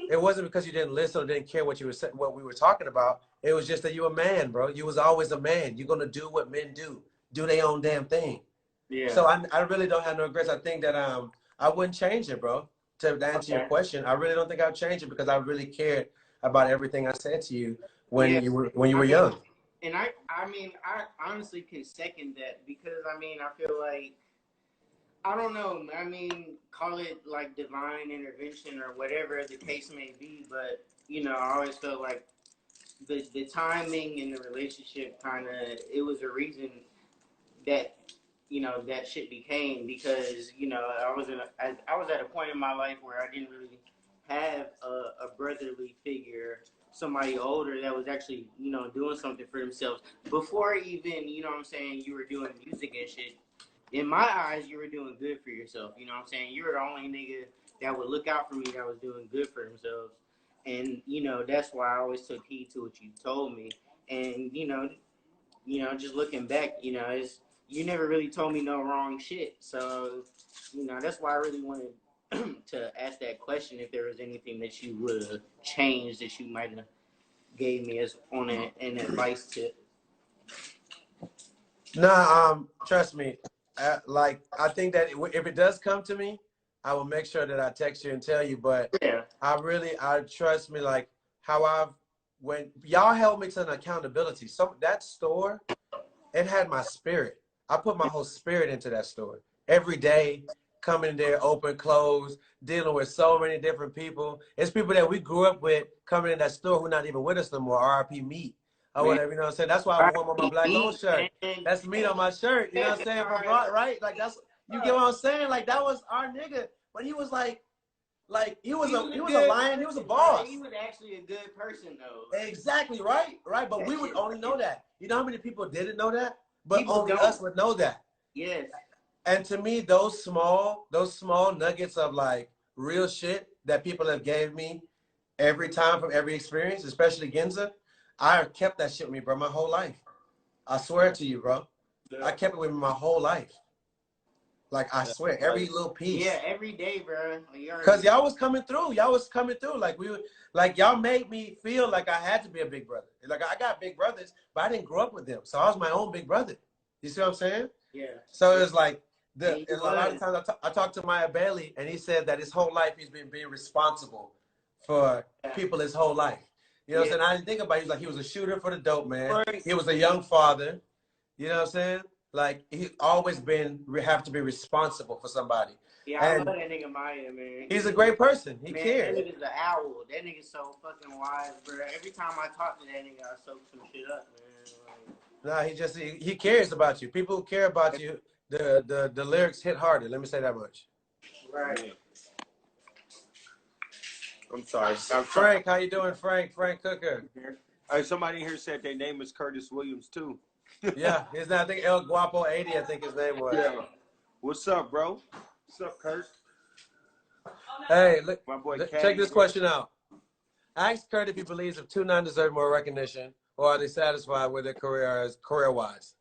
It wasn't because you didn't listen or didn't care what what we were talking about. It was just that you a man, bro. You was always a man. You're gonna do what men do their own damn thing. Yeah. So I really don't have no regrets. I think that I wouldn't change it, bro. To answer your question, I really don't think I'd change it because I really cared about everything I said to you when you were young. And I mean, I honestly can second that because I mean, I feel like I don't know. I mean, call it like divine intervention or whatever the case may be, but you know, I always felt like the timing in the relationship kind of it was a reason that you know that shit became because you know I was at a point in my life where I didn't really have a brotherly figure, somebody older that was actually you know doing something for themselves before even you know what I'm saying you were doing music and shit. In my eyes, you were doing good for yourself. You know what I'm saying? You were the only nigga that would look out for me that was doing good for themselves. And, you know, that's why I always took heed to what you told me. And, just looking back, you know, you never really told me no wrong shit. So, you know, that's why I really wanted to ask that question if there was anything that you would have changed that you might have gave me as on an advice tip. Nah, trust me. Like I think that if it does come to me, I will make sure that I text you and tell you. But Yeah. I trust me. Like how when y'all held me to an accountability. So that store, it had my spirit. I put my whole spirit into that store every day. Coming in there, open, close, dealing with so many different people. It's people that we grew up with coming in that store who not even with us no more. RIP meat or whatever, you know what I'm saying? That's why I wore my black owned shirt. That's meat on my shirt, you know what I'm saying? Right? Like that's you get what I'm saying? Like that was our nigga. But he was like he was a lion, he was a boss. He was actually a good person though. Exactly, right? But we would only know that. You know how many people didn't know that? But People only don't. us would know that. Yes. And to me, those small nuggets of like real shit that people have gave me every time from every experience, especially Ginza, I kept that shit with me, bro, my whole life. I swear to you, bro. I kept it with me my whole life. Like I swear, every little piece. Yeah, every day, bro. Cause y'all was coming through. Like y'all made me feel like I had to be a big brother. Like I got big brothers, but I didn't grow up with them, so I was my own big brother. You see what I'm saying? Yeah. So it's like a lot of times I talked to Maya Bailey, and he said that his whole life he's been being responsible for people his whole life. You know what I'm saying? I didn't think about it. He was like, he was a shooter for the dope man. Right. He was a young father. You know what I'm saying? Like, he's always have to be responsible for somebody. Yeah, I love that nigga Maya, man. He's a great person. He cares. That nigga's an owl. That nigga's so fucking wise, bro. Every time I talk to that nigga, I soak some shit up, man. Like, nah, he cares about you. People who care about you, the lyrics hit harder. Let me say that much. Right. I'm sorry. Frank, how you doing, Frank? Frank Cooker. Somebody here said their name is Curtis Williams too. Yeah, his name, I think El Guapo 80, I think his name was. Yeah. What's up, bro? What's up, Kurt? Hey, look, my boy check this question out. Ask Kurt if he believes if 2-9 deserve more recognition, or are they satisfied with their career-wise?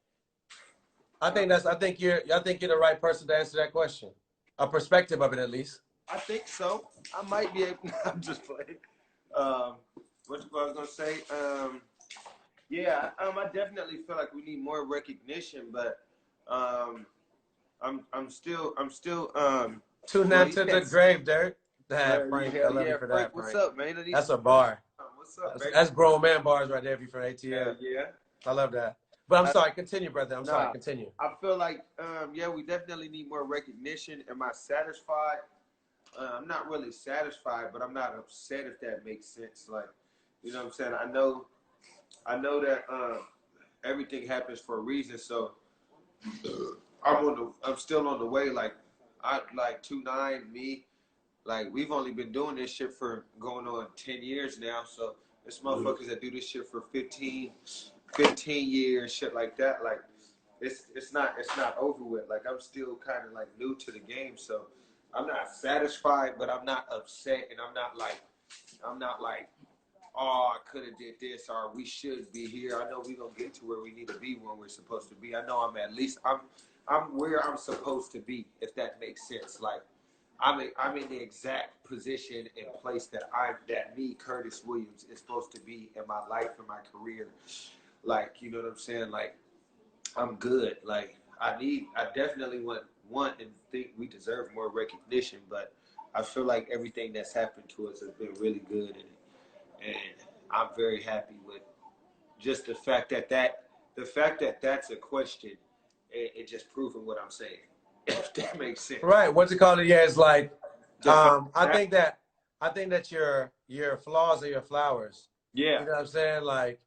I think you're the right person to answer that question. A perspective of it, at least. I think so. I might be able. I'm just playing. What I was gonna say? Yeah. I definitely feel like we need more recognition, but I'm still 2-9 to the grave, Dirk. Frank, I love you for that. What's up, man? That's a bar. What's up, baby? That's grown man bars right there. If you're from ATL. Yeah. I love that. But I'm sorry. Continue, brother. I'm sorry. Continue. I feel like, we definitely need more recognition. Am I satisfied? I'm not really satisfied, but I'm not upset, if that makes sense. Like, you know what I'm saying? I know that everything happens for a reason. So I'm still on the way. Like 2-9, me. Like, we've only been doing this shit for going on 10 years now. So it's motherfuckers that do this shit for 15 years, shit like that. Like, it's not over with. Like I'm still kind of like new to the game, so I'm not satisfied, but I'm not upset, and I'm not like, oh, I could have did this, or we should be here. I know we're gonna get to where we need to be when we're supposed to be. I know I'm where I'm supposed to be, if that makes sense. Like I'm in the exact position and place that me, Curtis Williams, is supposed to be in my life and my career. Like, you know what I'm saying? Like I'm good. Like I definitely want and think we deserve more recognition, but I feel like everything that's happened to us has been really good, and I'm very happy with just the fact that that's a question. It just proving what I'm saying. If that makes sense. Right. What's it called? Yeah, it's like The I think that your flaws are your flowers. yeah. You know what I'm saying? Like,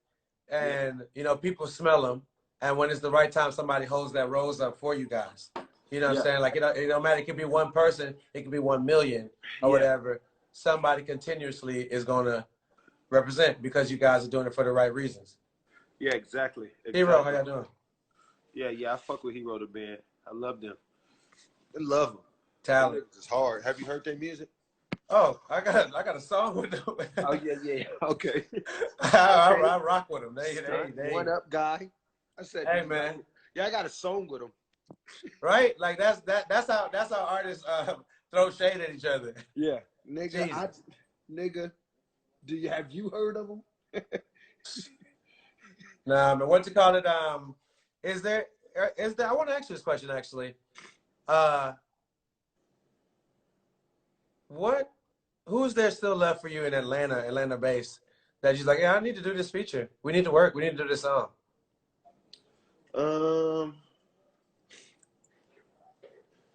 and you know, people smell them, and when it's the right time, somebody holds that rose up for you guys. You know what I'm saying? Like, it don't matter. It could be one person. It could be 1 million or whatever. Somebody continuously is gonna represent because you guys are doing it for the right reasons. Yeah, exactly. Hero, how y'all doing? Yeah, I fuck with Hero the band. I love them. I love them. Talent. It's hard. Have you heard their music? Oh, I got a song with them. Oh yeah. Okay. I rock with them. They One up guy. I said, hey man. Yeah, I got a song with them. Right? Like that's how artists throw shade at each other. Yeah, nigga. Nigga, have you heard of them? Nah, man. What you call it? Is there? I want to ask you this question actually. Who's there still left for you in Atlanta based, that you're like, yeah, I need to do this feature. We need to work. We need to do this song.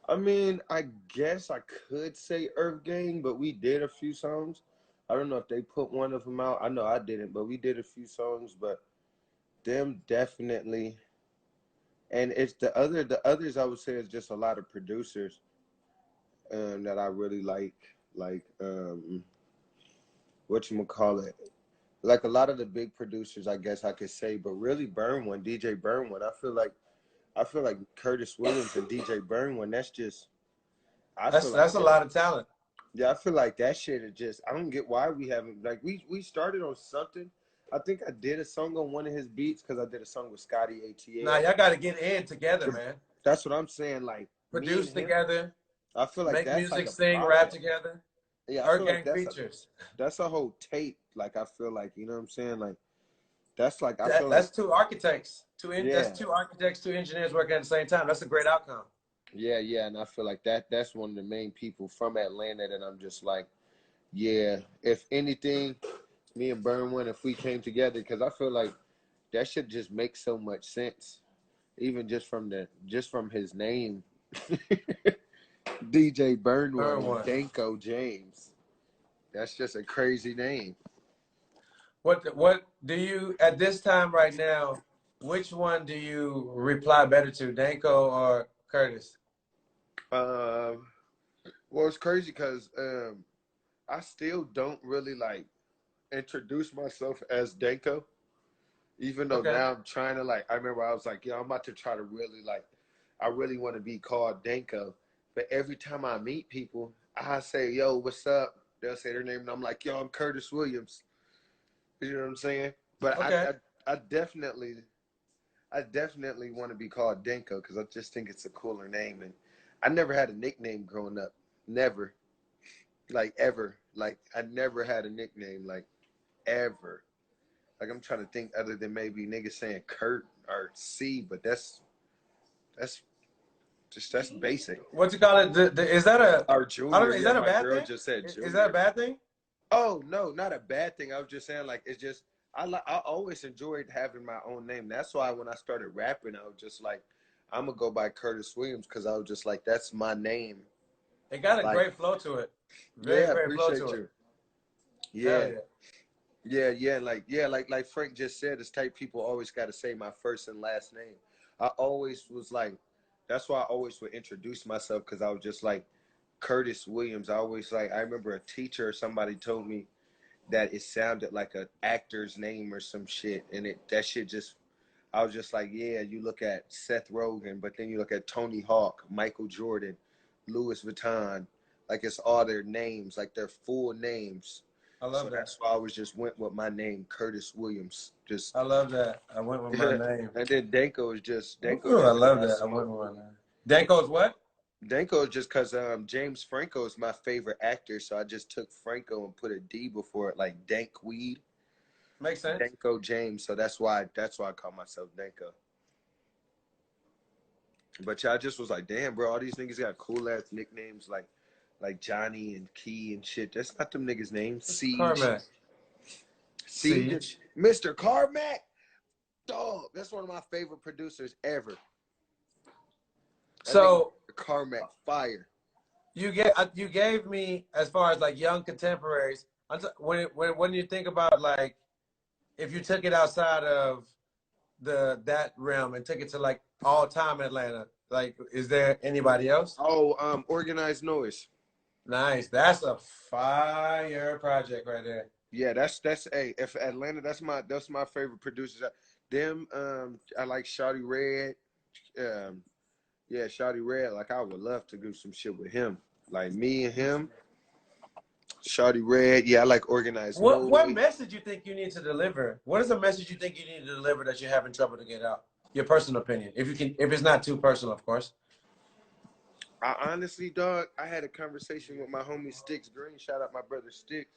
I mean, I guess I could say Earth Gang, but we did a few songs. I don't know if they put one of them out. I know I didn't, but we did a few songs. But them definitely, and it's the others I would say is just a lot of producers that I really like whatchamacallit, like a lot of the big producers, I guess I could say, but really DJ Burn One. I feel like Curtis Williams and DJ Burn One. That's a lot of talent. Yeah, I feel like that shit is just. I don't get why we haven't, like, we started on something. I think I did a song on one of his beats because I did a song with Scotty ATA. Nah, y'all got to get in together, man. That's what I'm saying. Like, produce together. I feel like make that's music, like sing, rap together. Yeah, Earth Gang features. That's a whole tape. Like, I feel like, you know what I'm saying? Like, that's like, that's two architects, that's two architects, two engineers working at the same time. That's a great outcome. Yeah, and I feel like that's one of the main people from Atlanta that I'm just like, yeah, if anything, me and Burn One, if we came together, because I feel like that should just make so much sense, even just from his name, DJ Burn One, Danco James. That's just a crazy name. What do you, at this time right now, which one do you reply better to, Danco or Curtis? Well, it's crazy because I still don't really like introduce myself as Danco, even though now I'm trying to, like, I remember I was like, I'm about to try to really, like, I really want to be called Danco, but every time I meet people, I say, yo, what's up? They'll say their name, and I'm like, yo, I'm Curtis Williams. You know what I'm saying? But I definitely want to be called Danco because I just think it's a cooler name, and I never had a nickname growing up. Never. Like, ever. Like, I never had a nickname, like, ever. Like, I'm trying to think other than maybe niggas saying Kurt or C, but that's basic. What you call it? Is that a... Or Junior. Is that a bad thing? Just said Junior. Is that a bad thing? Oh, no, not a bad thing. I was just saying, like, it's just, I always enjoyed having my own name. That's why when I started rapping, I was just like, I'm going to go by Curtis Williams because I was just like, that's my name. It got a great flow to it. Very flow to it. Yeah. Like Frank just said, it's type people always got to say my first and last name. I always was like, that's why I always would introduce myself because I was just like, Curtis Williams. I always like, I remember a teacher or somebody told me that it sounded like an actor's name or some shit. And that shit just, I was just like, yeah, you look at Seth Rogen, but then you look at Tony Hawk, Michael Jordan, Louis Vuitton, like it's all their names, like their full names. I So love that. that's why I was just went with my name, Curtis Williams. Just I love that. I went with my name. and then Danco is just Danco Ooh, I just because love I that. I smoke. went with my name. Danco's what? Danco is just because James Franco is my favorite actor, so I just took Franco and put a D before it, like Dank Weed. Makes sense. Danco James, so that's why I call myself Danco. But yeah, I just was like, damn, bro, all these niggas got cool ass nicknames like Johnny and Key and shit. That's not them niggas' names. Siege. Carmack. Siege. Mr. Carmack. Dog. That's one of my favorite producers ever. So Carmack fire. you gave me, as far as like young contemporaries, when you think about like, if you took it outside of that realm and took it to like all time Atlanta, like, is there anybody else? Oh, Organized Noise. Nice. That's a fire project right there. Yeah, that's hey, if Atlanta, that's my favorite producers. Them, I like Shawty Red. Yeah, Shawty Red. Like I would love to do some shit with him. Like me and him. Shawty Red. Yeah, I like Organized Noise. What message you think you need to deliver? What is a message you think you need to deliver that you're having trouble to get out? Your personal opinion, if it's not too personal, of course. I honestly, dog, I had a conversation with my homie Sticks Green. Shout out my brother Sticks.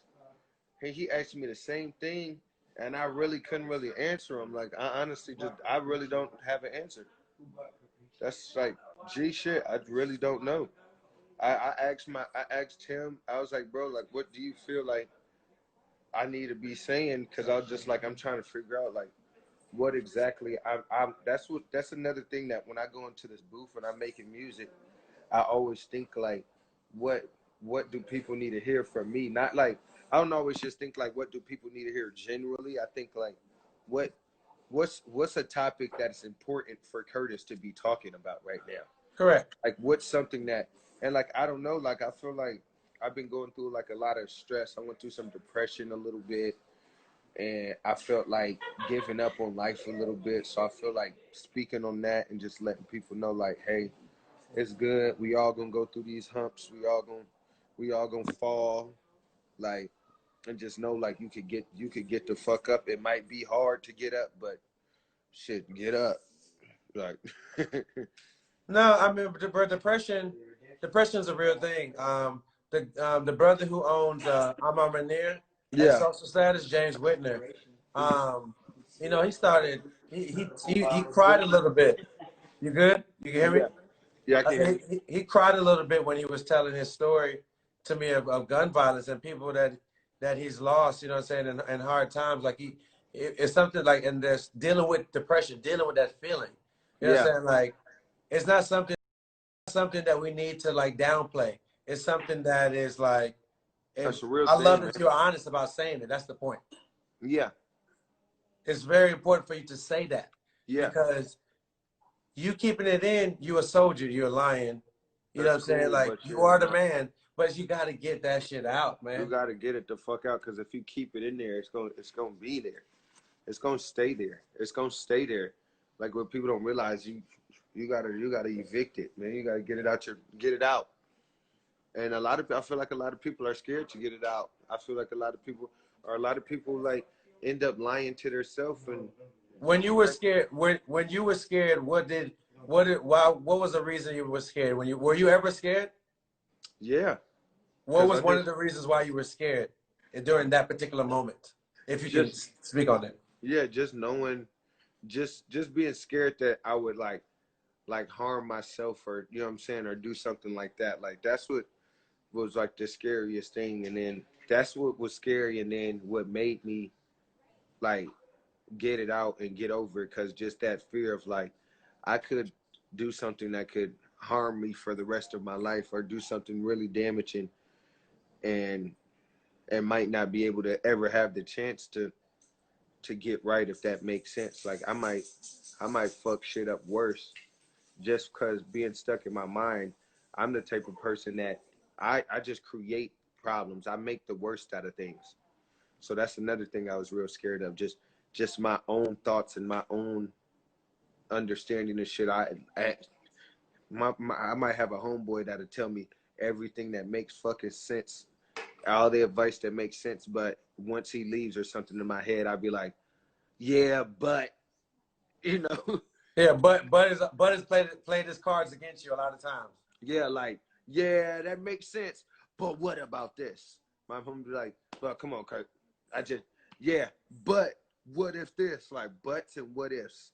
He asked me the same thing, and I really couldn't really answer him. Like I honestly I really don't have an answer. That's like G shit. I really don't know. I asked him. I was like, bro, like, what do you feel like I need to be saying? Because I was just like, I'm trying to figure out like what exactly I'm. That's another thing that when I go into this booth and I'm making music, I always think like, what do people need to hear from me? Not like I don't always just think like what do people need to hear generally. I think like what's a topic that's important for Curtis to be talking about right now? Correct. Like what's something that and like I don't know, like I feel like I've been going through like a lot of stress. I went through some depression a little bit and I felt like giving up on life a little bit. So I feel like speaking on that and just letting people know like, hey, it's good. We all gonna go through these humps. We all gonna fall. Like, and just know like you could get the fuck up. It might be hard to get up, but shit, get up. Like, No, I mean, depression is a real thing. The brother who owns Amar Manir and yeah, Social Status, James Whitner, he started. He cried a little bit. You good? You can hear me? yeah, yeah. I I can hear said you. he cried a little bit when he was telling his story to me of gun violence and people that he's lost. You know what I'm saying? In hard times, like it's something like, and there's dealing with depression, dealing with that feeling. You know what I'm Yeah, saying? Like it's not something that we need to like downplay. It's something that is like, and that's a real I love thing, man. that you're honest about saying it. That's the point. Yeah, It's very important for you to say that yeah. because you keeping it in, you a soldier, you're a lion. You know what That's I'm saying? cool, Like but you yeah, are the nah. man, but you got to get that shit out, You man. gotta get it the fuck out because if you keep it in there, it's gonna be there. It's gonna stay there. It's gonna stay there. Like what people don't realize, you gotta evict it, man. You gotta get it out. And I feel like a lot of people are scared to get it out. I feel like a lot of people like end up lying to themselves and When you were scared, when you were scared, what was the reason you were scared? Were you ever scared? yeah, What because I was one of just the reasons why you were scared during that particular moment? If you can just speak on it. yeah, just knowing, just being scared that I would like harm myself or you know what I'm saying or do something like that. Like that's what was like the scariest thing, and then that's what was scary, and then what made me like get it out and get over it because just that fear of like I could do something that could harm me for the rest of my life or do something really damaging and might not be able to ever have the chance to get right if that makes sense. Like I might fuck shit up worse just because being stuck in my mind. I'm the type of person that I just create problems. I make the worst out of things. So that's another thing I was real scared of. Just my own thoughts and my own understanding the shit. I might have a homeboy that'll tell me everything that makes fucking sense, all the advice that makes sense. But once he leaves or something in my head, I'll be like, yeah, but you know, Yeah, but is played his cards against you a lot of times. yeah, like, yeah, that makes sense. But what about this? My homie be like, well, come on, Kurt. Yeah, but what if this? Like, buts and what ifs.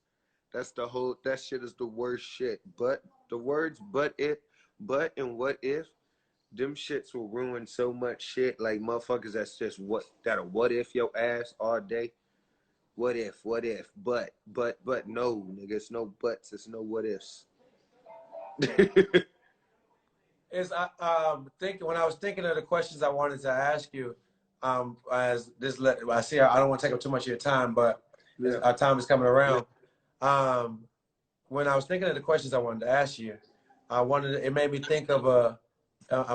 That shit is the worst shit. But the words, but and what if, them shits will ruin so much shit. Like, motherfuckers that'll what if your ass all day. What if, but no, nigga, it's no buts, it's no what ifs. Is thinking when I was thinking of the questions I wanted to ask you, as this I see I don't want to take up too much of your time, but Yeah. our time is coming around. When I was thinking of the questions I wanted to ask you, it made me think of a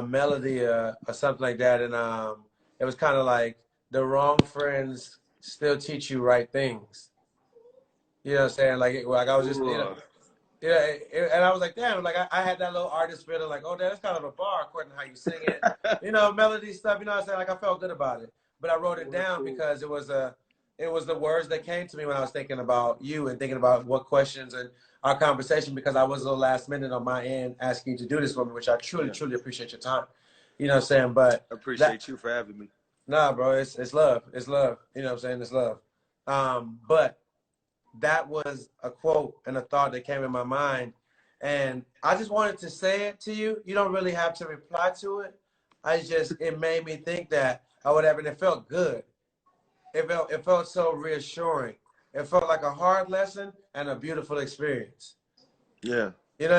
melody or something like that, and it was kind of like the wrong friends still teach you right things. You know what I'm saying? Like I was just, yeah, and I was like, damn, like I had that little artist feeling like, oh, that's kind of a bar according to how you sing it. Melody stuff, you know what I'm saying? Like I felt good about it. But I wrote it down because it was the words that came to me when I was thinking about you and thinking about what questions and our conversation, because I was a little last minute on my end asking you to do this for me, which I truly, truly appreciate your time. You know what I'm saying? But I appreciate you for having me. Nah, bro, it's love. It's love. You know what I'm saying? It's love. But that was a quote and a thought that came in my mind. And I just wanted to say it to you. You don't really have to reply to it. It made me think that or whatever, and it felt good. It felt so reassuring. It felt like a hard lesson and a beautiful experience. Yeah. It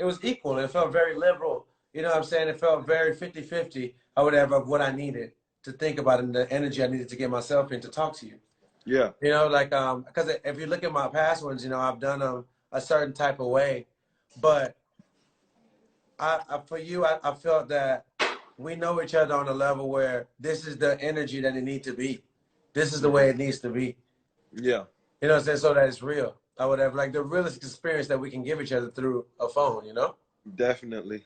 was equal. It felt very liberal. You know what I'm saying? It felt very 50-50 or whatever of what I needed to think about and the energy I needed to get myself in to talk to you. Yeah. Because if you look at my past ones, I've done them a certain type of way. But for you, I felt that we know each other on a level where this is the energy that it needs to be. This is the way it needs to be. Yeah. You know what I'm saying? So that it's real. I would have like the realest experience that we can give each other through a phone, Definitely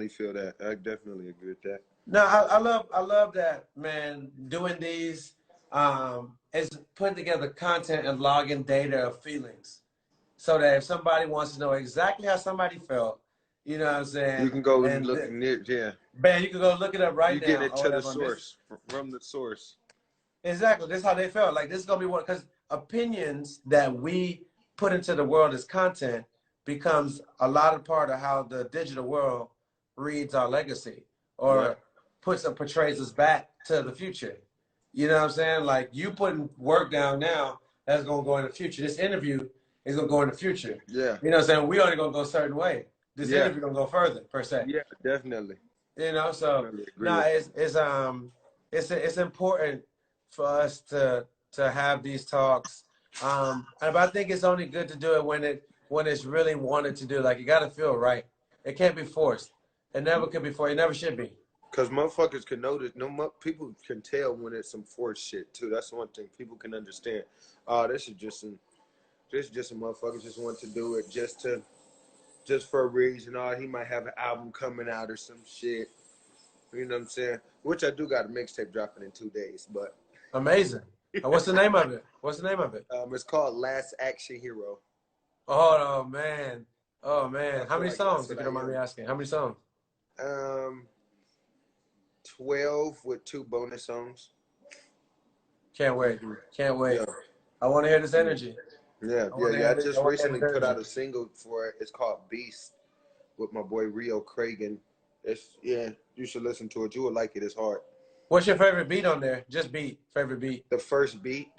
feel that. I definitely agree with that. No, I love that, man. Doing these is putting together content and logging data of feelings, so that if somebody wants to know exactly how somebody felt, you know what I'm saying, You can go and look near, yeah. Man, you can go look it up right now. You get it to the source, from the source. Exactly. This is how they felt. Like this is gonna be one, because opinions that we put into the world as content becomes a lot of part of how the digital world reads our legacy or portrays us back to the future. You know what I'm saying? Like you putting work down now, that's gonna go in the future. This interview is gonna go in the future. Yeah. You know what I'm saying? We only gonna go a certain way. This interview gonna go further, per se. Yeah, definitely. So it's important for us to have these talks. But I think it's only good to do it when it's really wanted to do. Like you got to feel right. It can't be forced. It never could be forced. It never should be. Because motherfuckers can notice. People can tell when it's some forced shit too. That's one thing people can understand. This is just a motherfucker just want to do it just for a reason. He might have an album coming out or some shit. You know what I'm saying? Which I do got a mixtape dropping in 2 days, but amazing. What's the name of it? It's called Last Action Hero. Oh man. How many songs, if you don't mind me asking? How many songs? 12 with 2 bonus songs. Can't wait. Yeah. I want to hear this energy. Yeah. I just recently put out a single for it. It's called Beast with my boy Rio Cragen. You should listen to it. You would like it. It's hard. What's your favorite beat on there? Just favorite beat. The first beat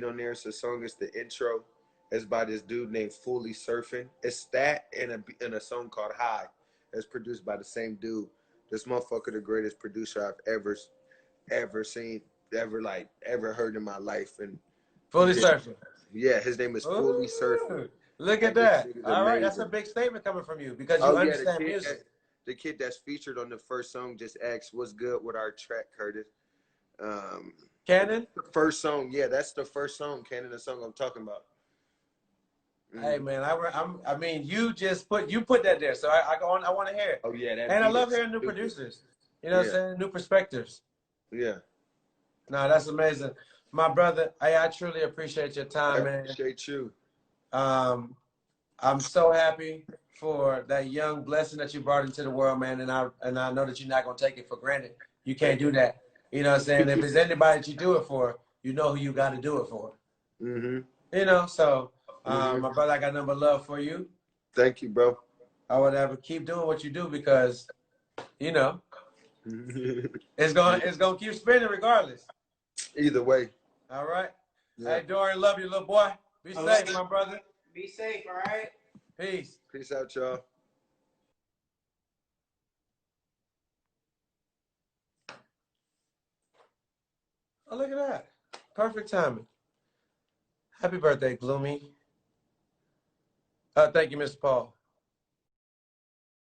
on there is the song. It's the intro. It's by this dude named Fully Surfing. It's that and a song called High. It's produced by the same dude. This motherfucker, the greatest producer I've ever seen, ever heard in my life. And Fully Surfing. Yeah, his name is Fully Surfing. Look at that. All right, that's a big statement coming from you because you understand music. The kid that's featured on the first song just asked, "What's good with our track, Curtis?" Cannon? The first song, yeah, that's the first song, Cannon, the song I'm talking about. Hey man, I mean, you put that there, so I go on. I want to hear it. Oh yeah, that And I beat love is hearing new stupid. producers. You know what I'm saying? New perspectives. Yeah. No, that's amazing, my brother. I truly appreciate your I time, man. appreciate you. I'm so happy for that young blessing that you brought into the world, man. And I know that you're not gonna take it for granted. You can't do that. You know what I'm saying? If there's anybody that you do it for, you know who you got to do it for. Mm-hmm. You know, so my brother, I got nothing but love for you. Thank you, bro. I would ever keep doing what you do because, you know, it's gonna keep spinning regardless. Either way. All right. Yeah. Hey, Dorian, love you, little boy. Be safe, my brother. Be safe, all right? Peace. Peace out, y'all. Oh, look at that. Perfect timing. Happy birthday, Gloomy. Thank you, Mr. Paul.